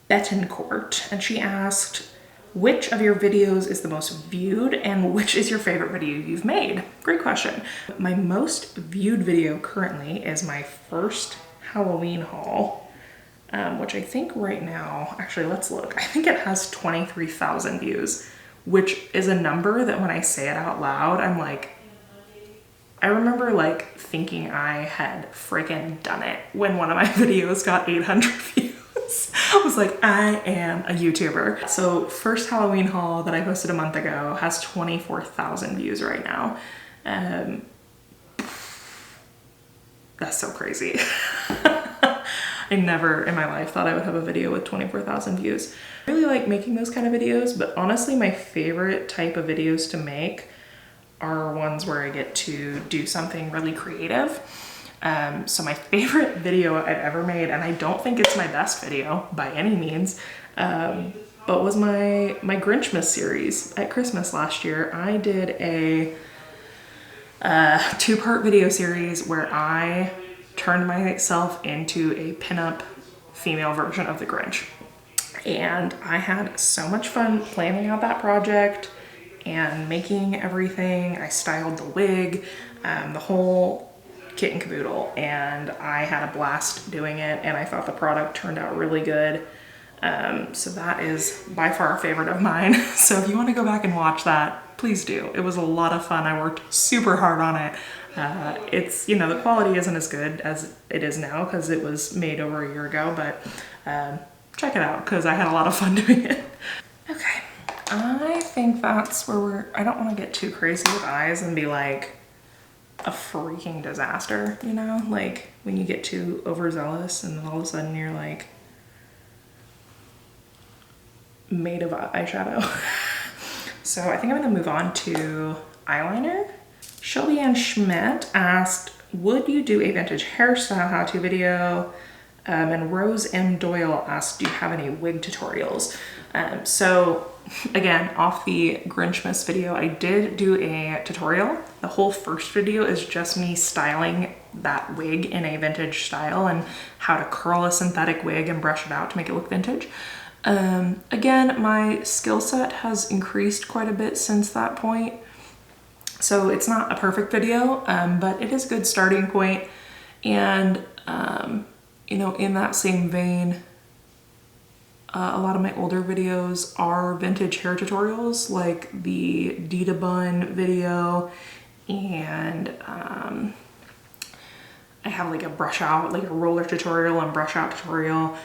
Betancourt, and she asked, which of your videos is the most viewed and which is your favorite video you've made? Great question. My most viewed video currently is my first Halloween haul, which I think right now, actually let's look, I think it has 23,000 views, which is a number that when I say it out loud, I'm like, I remember like thinking I had freaking done it when one of my videos got 800 views. I was like, I am a YouTuber. So first Halloween haul that I posted a month ago has 24,000 views right now. That's so crazy. I never in my life thought I would have a video with 24,000 views. I really like making those kind of videos, but honestly my favorite type of videos to make are ones where I get to do something really creative. So my favorite video I've ever made, and I don't think it's my best video by any means, but was my Grinchmas series at Christmas last year. I did a two-part video series where I turned myself into a pinup female version of the Grinch. And I had so much fun planning out that project and making everything. I styled the wig, the whole kit and caboodle, and I had a blast doing it, and I thought the product turned out really good. So that is by far a favorite of mine. So if you want to go back and watch that, please do. It was a lot of fun. I worked super hard on it. It's, you know, the quality isn't as good as it is now because it was made over a year ago, but check it out because I had a lot of fun doing it. Okay. I think that's where I don't want to get too crazy with eyes and be like a freaking disaster, you know? Like when you get too overzealous and then all of a sudden you're like made of eyeshadow. So I think I'm gonna move on to eyeliner. Shelby Ann Schmidt asked, would you do a vintage hairstyle how-to video? And Rose M. Doyle asked, do you have any wig tutorials? So again, off the Grinchmas video, I did do a tutorial. The whole first video is just me styling that wig in a vintage style and how to curl a synthetic wig and brush it out to make it look vintage. Again, my skill set has increased quite a bit since that point. So it's not a perfect video, but it is a good starting point. And, you know, in that same vein, a lot of my older videos are vintage hair tutorials, like the Dita Bun video, and I have like a brush out, like a roller tutorial and brush out tutorial.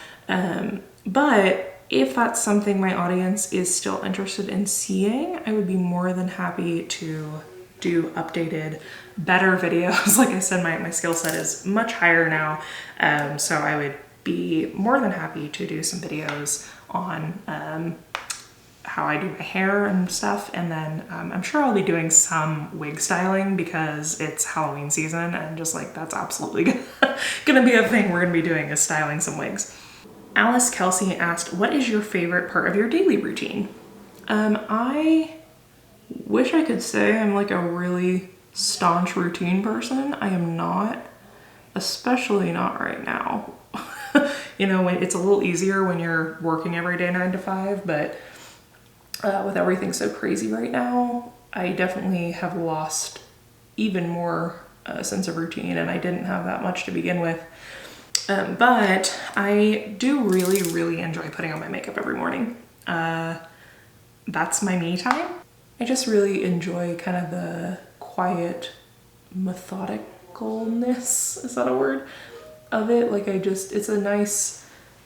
But if that's something my audience is still interested in seeing, I would be more than happy to do updated, better videos. Like I said, my skill set is much higher now, so I would be more than happy to do some videos on how I do my hair and stuff. And then I'm sure I'll be doing some wig styling because it's Halloween season and just like that's absolutely gonna be a thing we're gonna be doing is styling some wigs. Alice Kelsey asked, what is your favorite part of your daily routine? I wish I could say I'm like a really staunch routine person. I am not, especially not right now. You know, it's a little easier when you're working every day 9 to 5, but with everything so crazy right now, I definitely have lost even more sense of routine, and I didn't have that much to begin with. But I do really, really enjoy putting on my makeup every morning. That's my me time. I just really enjoy kind of the quiet methodicalness, is that a word, of it. Like it's a nice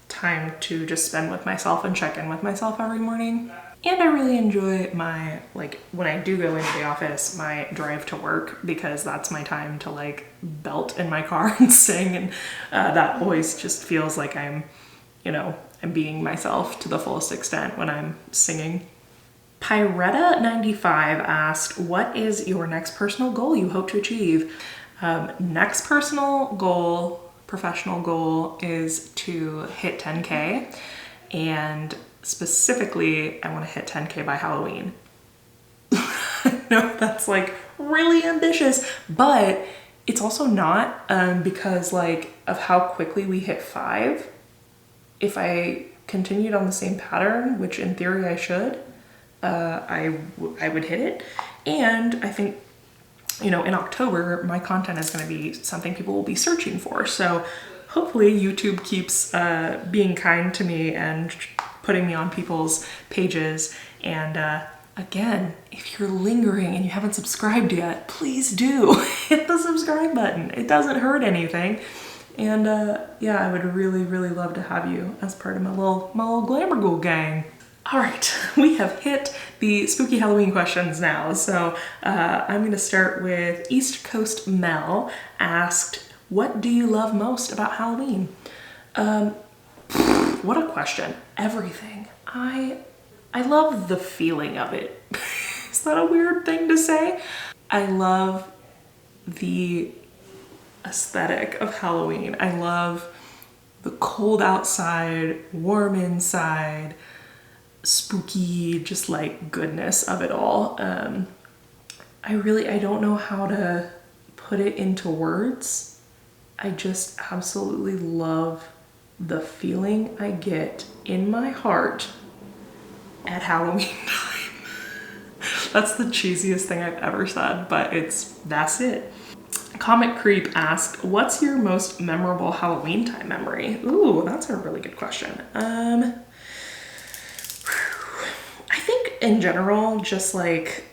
time to just spend with myself and check in with myself every morning. And I really enjoy my, like, when I do go into the office, my drive to work, because that's my time to like belt in my car and sing, and that always just feels like I'm, you know, I'm being myself to the fullest extent when I'm singing. Pyretta95 asked, what is your next personal goal you hope to achieve? Next personal goal, professional goal, is to hit 10K, and specifically I want to hit 10K by Halloween. I know that's like really ambitious, but it's also not, because like of how quickly we hit 5. If I continued on the same pattern, which in theory I should, I would hit it. And I think, you know, in October, my content is going to be something people will be searching for. So hopefully YouTube keeps being kind to me and putting me on people's pages. And again, if you're lingering and you haven't subscribed yet, please do hit the subscribe button. It doesn't hurt anything. And yeah, I would really, really love to have you as part of my little Glamour Ghoul gang. All right, we have hit the spooky Halloween questions now. So I'm gonna start with East Coast Mel asked, what do you love most about Halloween? What a question. Everything. I love the feeling of it. Is that a weird thing to say? I love the aesthetic of Halloween. I love the cold outside, warm inside, spooky, just like goodness of it all. I don't know how to put it into words. I just absolutely love the feeling I get in my heart at Halloween time. That's the cheesiest thing I've ever said, but that's it. Comic Creep asked, what's your most memorable Halloween time memory? Ooh, that's a really good question. I think in general, just like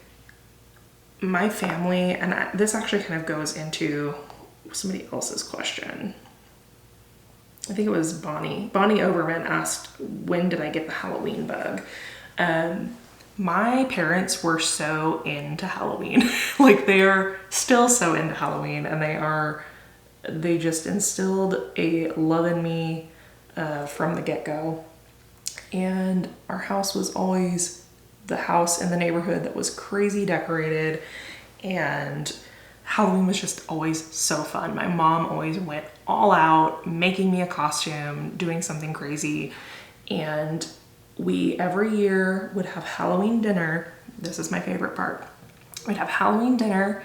my family, and this actually kind of goes into somebody else's question. I think it was Bonnie Overman asked, when did I get the Halloween bug? My parents were so into Halloween. Like, they are still so into Halloween, and they just instilled a love in me from the get-go. And our house was always the house in the neighborhood that was crazy decorated, and Halloween was just always so fun. My mom always went all out, making me a costume, doing something crazy. And we every year would have Halloween dinner. This is my favorite part. We'd have Halloween dinner,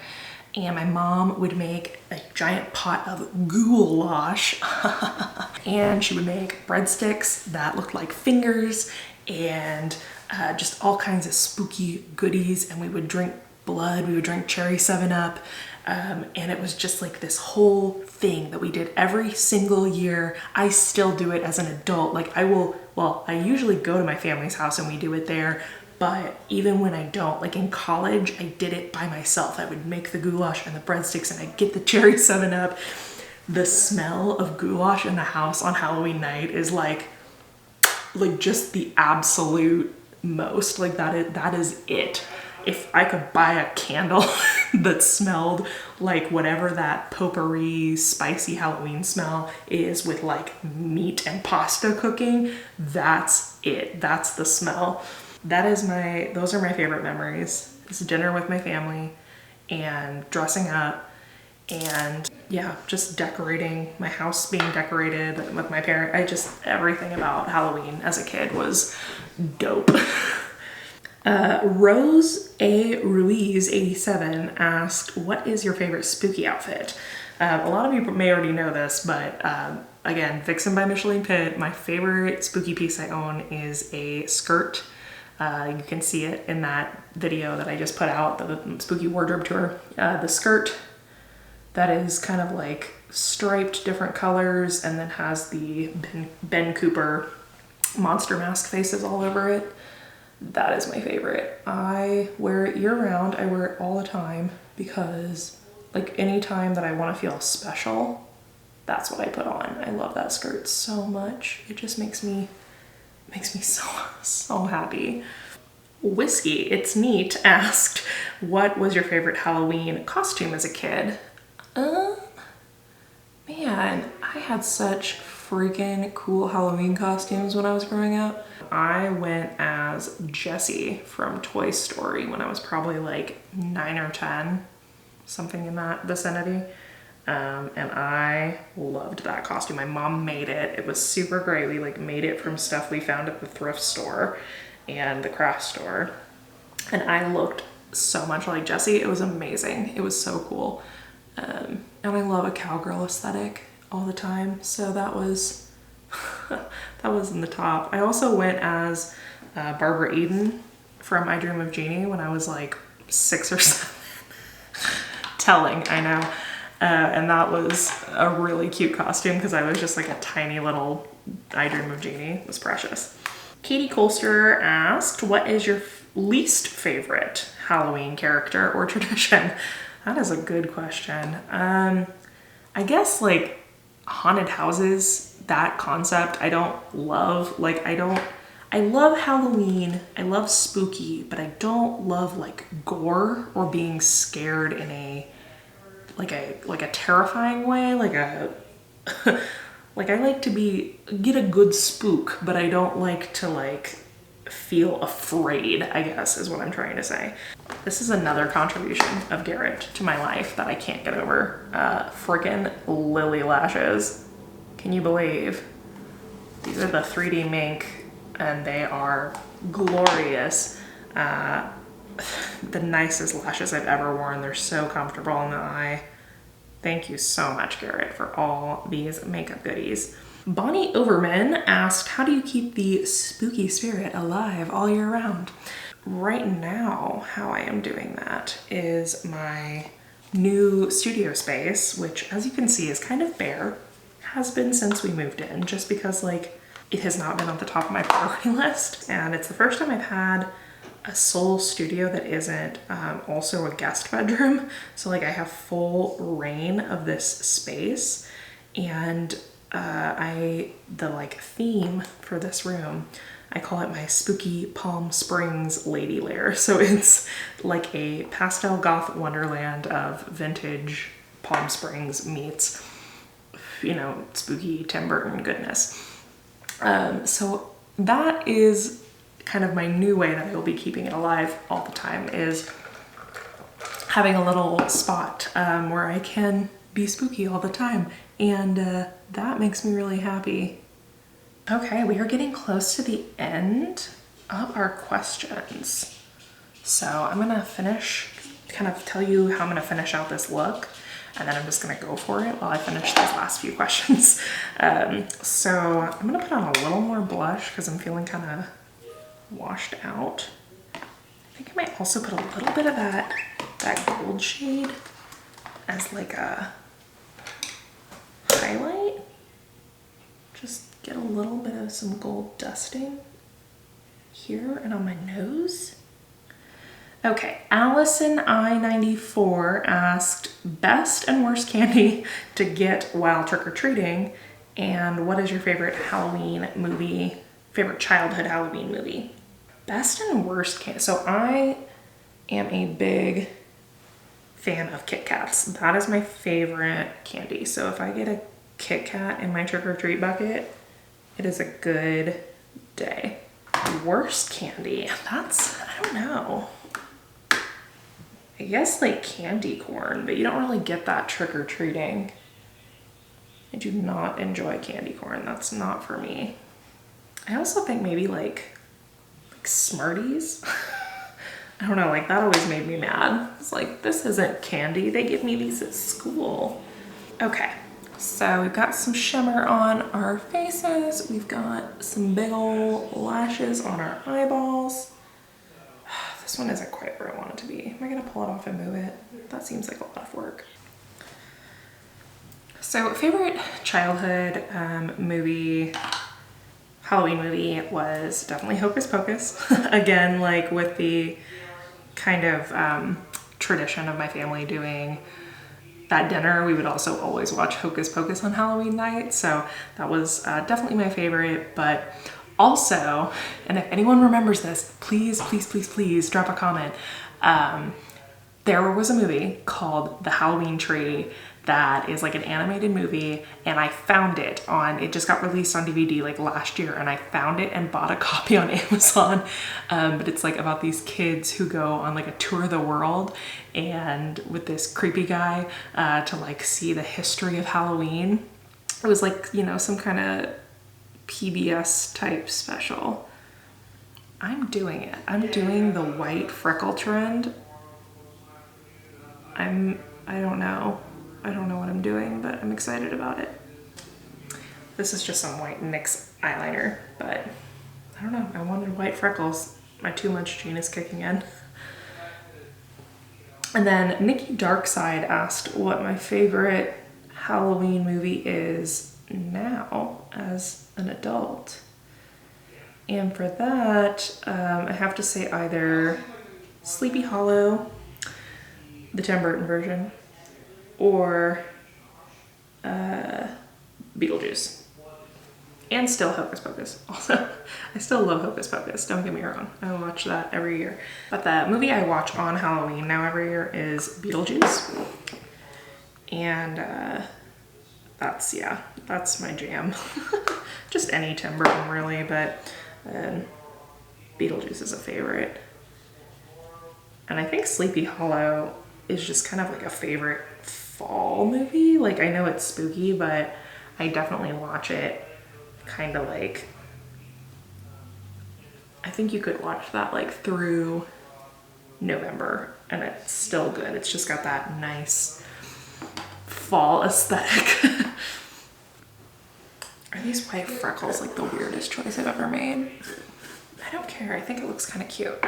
and my mom would make a giant pot of goulash. And she would make breadsticks that looked like fingers, and just all kinds of spooky goodies. And we would drink blood, we would drink cherry 7-Up. And it was just like this whole thing that we did every single year. I still do it as an adult. Like, I usually go to my family's house and we do it there, but even when I don't, like in college, I did it by myself. I would make the goulash and the breadsticks, and I'd get the cherry 7-Up. The smell of goulash in the house on Halloween night is like just the absolute most. Like, that is it. If I could buy a candle that smelled like whatever that potpourri spicy Halloween smell is with like meat and pasta cooking, that's it. That's the smell. Those are my favorite memories. This dinner with my family and dressing up, and yeah, just decorating, my house being decorated with my parents. Everything about Halloween as a kid was dope. Rose A. Ruiz 87 asked, what is your favorite spooky outfit? A lot of you may already know this, but again, Vixen by Micheline Pitt, my favorite spooky piece I own is a skirt. You can see it in that video that I just put out, the spooky wardrobe tour. The skirt that is kind of like striped different colors and then has the Ben Cooper monster mask faces all over it. That is my favorite. I wear it year round. I wear it all the time because like any time that I want to feel special, that's what I put on. I love that skirt so much. It just makes me so happy. Whiskey It's Neat asked, what was your favorite Halloween costume as a kid? Man, I had such freaking cool Halloween costumes when I was growing up. I went as Jessie from Toy Story when I was probably like 9 or 10, something in that vicinity. And I loved that costume. My mom made it. It was super great. We like made it from stuff we found at the thrift store and the craft store. And I looked so much like Jessie. It was amazing. It was so cool. And I love a cowgirl aesthetic all the time. So that was, that was in the top. I also went as Barbara Eden from I Dream of Jeannie when I was like 6 or 7. Telling, I know. And that was a really cute costume because I was just like a tiny little I Dream of Jeannie. It was precious. Katie Colster asked, what is your least favorite Halloween character or tradition? That is a good question. I guess like haunted houses, that concept I don't love. Like I love Halloween, I love spooky, but I don't love like gore or being scared in a like a terrifying way, like a like I like to get a good spook, but I don't like to like feel afraid, I guess is what I'm trying to say. This is another contribution of Garrett to my life that I can't get over. Frickin' lily lashes. Can you believe? These are the 3D mink and they are glorious. The nicest lashes I've ever worn. They're so comfortable in the eye. Thank you so much, Garrett, for all these makeup goodies. Bonnie Overman asked, how do you keep the spooky spirit alive all year round? Right now, how I am doing that is my new studio space, which as you can see is kind of bare, has been since we moved in, just because like it has not been on the top of my priority list. And it's the first time I've had a sole studio that isn't also a guest bedroom. So like I have full reign of this space, and the like theme for this room, I call it my spooky Palm Springs lady lair. So it's like a pastel goth wonderland of vintage Palm Springs meets, you know, spooky Tim Burton goodness. So that is kind of my new way that I will be keeping it alive all the time, is having a little spot where I can be spooky all the time. And that makes me really happy. Okay, we are getting close to the end of our questions. So I'm gonna kind of tell you how I'm gonna finish out this look, and then I'm just gonna go for it while I finish these last few questions. So I'm gonna put on a little more blush because I'm feeling kind of washed out. I think I might also put a little bit of that gold shade as like a highlight. Just get a little bit of some gold dusting here and on my nose. Okay, Allison I94 asked, best and worst candy to get while trick-or-treating, and what is your favorite Halloween movie, favorite childhood Halloween movie? Best and worst candy. So I am a big fan of Kit Kats. That is my favorite candy. So if I get a Kit Kat in my trick-or-treat bucket, it is a good day. Worst candy, I don't know. I guess like candy corn, but you don't really get that trick-or-treating. I do not enjoy candy corn. That's not for me. I also think maybe like Smarties. I don't know, like that always made me mad. It's like, this isn't candy. They give me these at school. Okay, so we've got some shimmer on our faces. We've got some big old lashes on our eyeballs. This one isn't quite where I want it to be. Am I gonna pull it off and move it? That seems like a lot of work. So favorite childhood movie, Halloween movie was definitely Hocus Pocus. Again, like with the kind of tradition of my family doing that dinner, we would also always watch Hocus Pocus on Halloween night. So that was definitely my favorite, but also, and if anyone remembers this, please, please, please, please drop a comment. There was a movie called The Halloween Tree that is like an animated movie, and I found it it just got released on DVD like last year, and I found it and bought a copy on Amazon. But it's like about these kids who go on like a tour of the world and with this creepy guy to like see the history of Halloween. It was like, you know, some kind of PBS type special. I'm doing it. I'm doing the white freckle trend. I don't know. I don't know what I'm doing, but I'm excited about it. This is just some white NYX eyeliner, but I don't know. I wanted white freckles. My too much gene is kicking in. And then Nikki Darkside asked what my favorite Halloween movie is now as an adult. And for that, I have to say either Sleepy Hollow, the Tim Burton version, or Beetlejuice. And still Hocus Pocus. Also, I still love Hocus Pocus, don't get me wrong. I watch that every year. But the movie I watch on Halloween now every year is Beetlejuice. And that's my jam. Just any Tim Burton really, but Beetlejuice is a favorite. And I think Sleepy Hollow is just kind of like a favorite fall movie. Like, I know it's spooky, but I definitely watch it kind of like, I think you could watch that like through November and it's still good. It's just got that nice fall aesthetic. Are these white freckles like the weirdest choice I've ever made? I don't care. I think it looks kind of cute.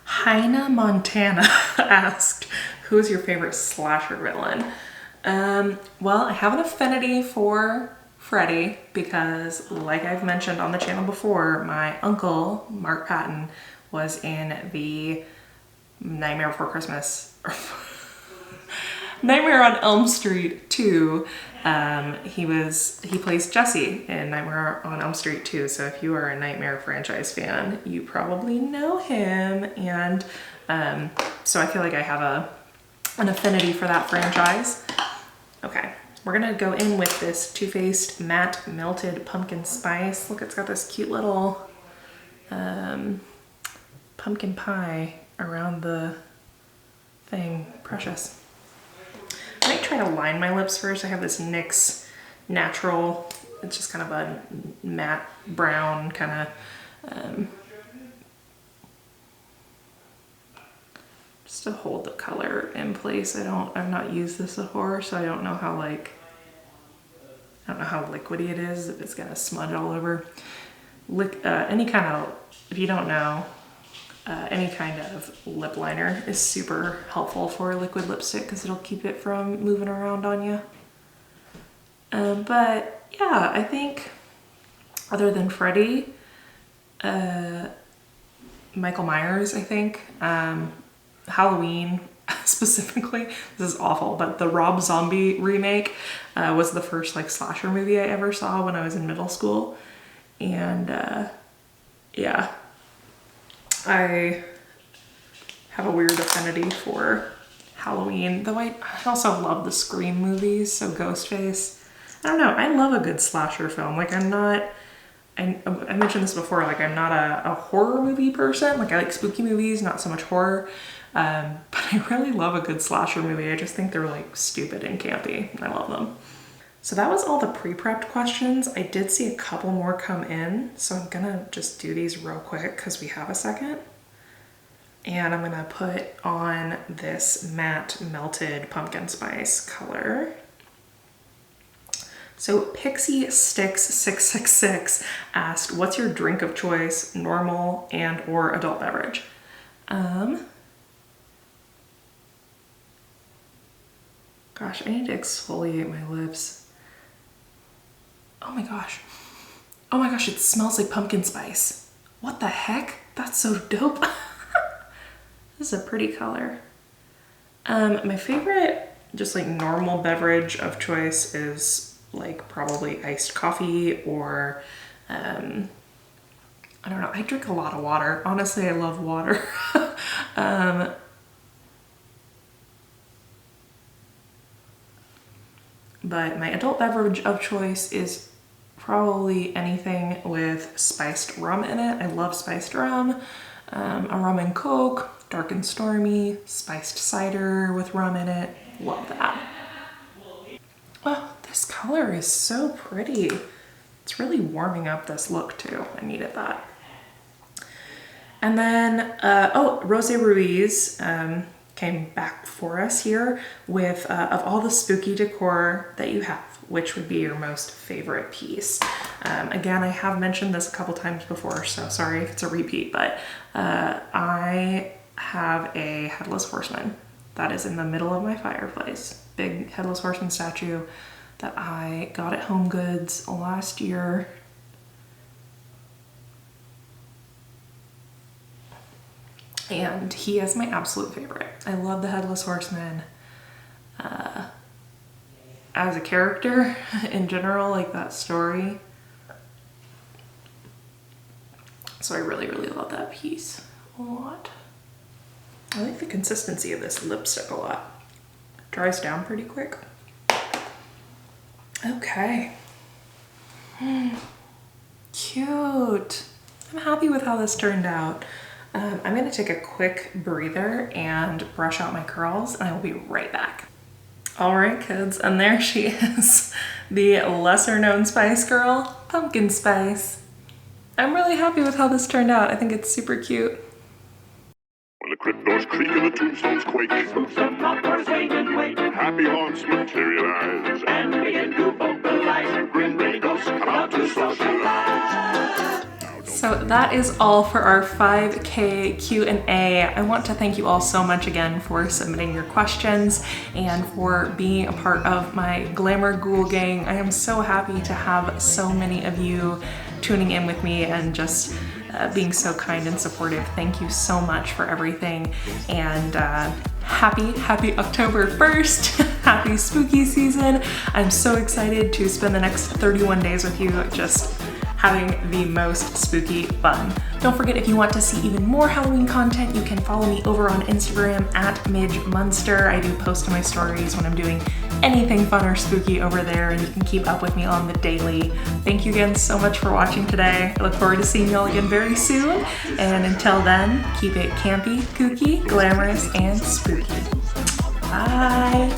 Heina Montana asked, who is your favorite slasher villain? Well, I have an affinity for Freddy because, like I've mentioned on the channel before, my uncle, Mark Patton, was in the Nightmare Before Christmas, Nightmare on Elm Street 2. He plays Jesse in Nightmare on Elm Street 2. So if you are a Nightmare franchise fan, you probably know him. And so I feel like I have an affinity for that franchise. Okay, we're gonna go in with this Too Faced Matte Melted Pumpkin Spice. Look, it's got this cute little pumpkin pie around the thing. Precious. I might try to line my lips first. I have this NYX Natural. It's just kind of a matte brown kind of, just to hold the color in place. I've not used this before, so I don't know how liquidy it is, if it's gonna smudge all over. Any kind of, if you don't know, any kind of lip liner is super helpful for a liquid lipstick because it'll keep it from moving around on you. But yeah, I think other than Freddy, Michael Myers, I think, Halloween specifically, this is awful, but the Rob Zombie remake was the first like slasher movie I ever saw when I was in middle school. And yeah, I have a weird affinity for Halloween, though I also love the Scream movies, so Ghostface. I don't know, I love a good slasher film. Like, I mentioned this before, like I'm not a horror movie person. Like, I like spooky movies, not so much horror. But I really love a good slasher movie. I just think they're like stupid and campy. I love them. So that was all the pre-prepped questions. I did see a couple more come in, so I'm gonna just do these real quick because we have a second. And I'm gonna put on this matte melted pumpkin spice color. So Pixie Sticks 666 asked, what's your drink of choice, normal and or adult beverage? Gosh, I need to exfoliate my lips. Oh my gosh. Oh my gosh, it smells like pumpkin spice. What the heck? That's so dope. This is a pretty color. My favorite, just like normal beverage of choice is like probably iced coffee or, I don't know, I drink a lot of water. Honestly, I love water. But my adult beverage of choice is probably anything with spiced rum in it. I love spiced rum. A rum and coke, dark and stormy, spiced cider with rum in it. Love that. Oh, this color is so pretty. It's really warming up this look too. I needed that. And then, oh, Rose Ruiz came back for us here with, of all the spooky decor that you have, which would be your most favorite piece? Again, I have mentioned this a couple times before, so sorry if it's a repeat, but I have a headless horseman that is in the middle of my fireplace. Big headless horseman statue that I got at Home Goods last year. And he is my absolute favorite. I love the headless horseman. As a character in general, like that story. So I really, really love that piece a lot. I like the consistency of this lipstick a lot. It dries down pretty quick. Okay. Cute. I'm happy with how this turned out. I'm gonna take a quick breather and brush out my curls, and I will be right back. All right, kids, and there she is, the lesser known Spice Girl, Pumpkin Spice. I'm really happy with how this turned out. I think it's super cute. When the crypt doors creak and the tombstones quake, spooks and popcorn swing and wake, happy haunts materialize, and begin to vocalize, grim grinning ghosts come out to socialize. So that is all for our 5K Q&A. I want to thank you all so much again for submitting your questions and for being a part of my Glamour Ghoul gang. I am so happy to have so many of you tuning in with me and just being so kind and supportive. Thank you so much for everything, and happy October 1st. Happy spooky season. I'm so excited to spend the next 31 days with you just having the most spooky fun. Don't forget, if you want to see even more Halloween content, you can follow me over on Instagram at Midge Munster. I do post to my stories when I'm doing anything fun or spooky over there, and you can keep up with me on the daily. Thank you again so much for watching today. I look forward to seeing y'all again very soon. And until then, keep it campy, kooky, glamorous, and spooky. Bye.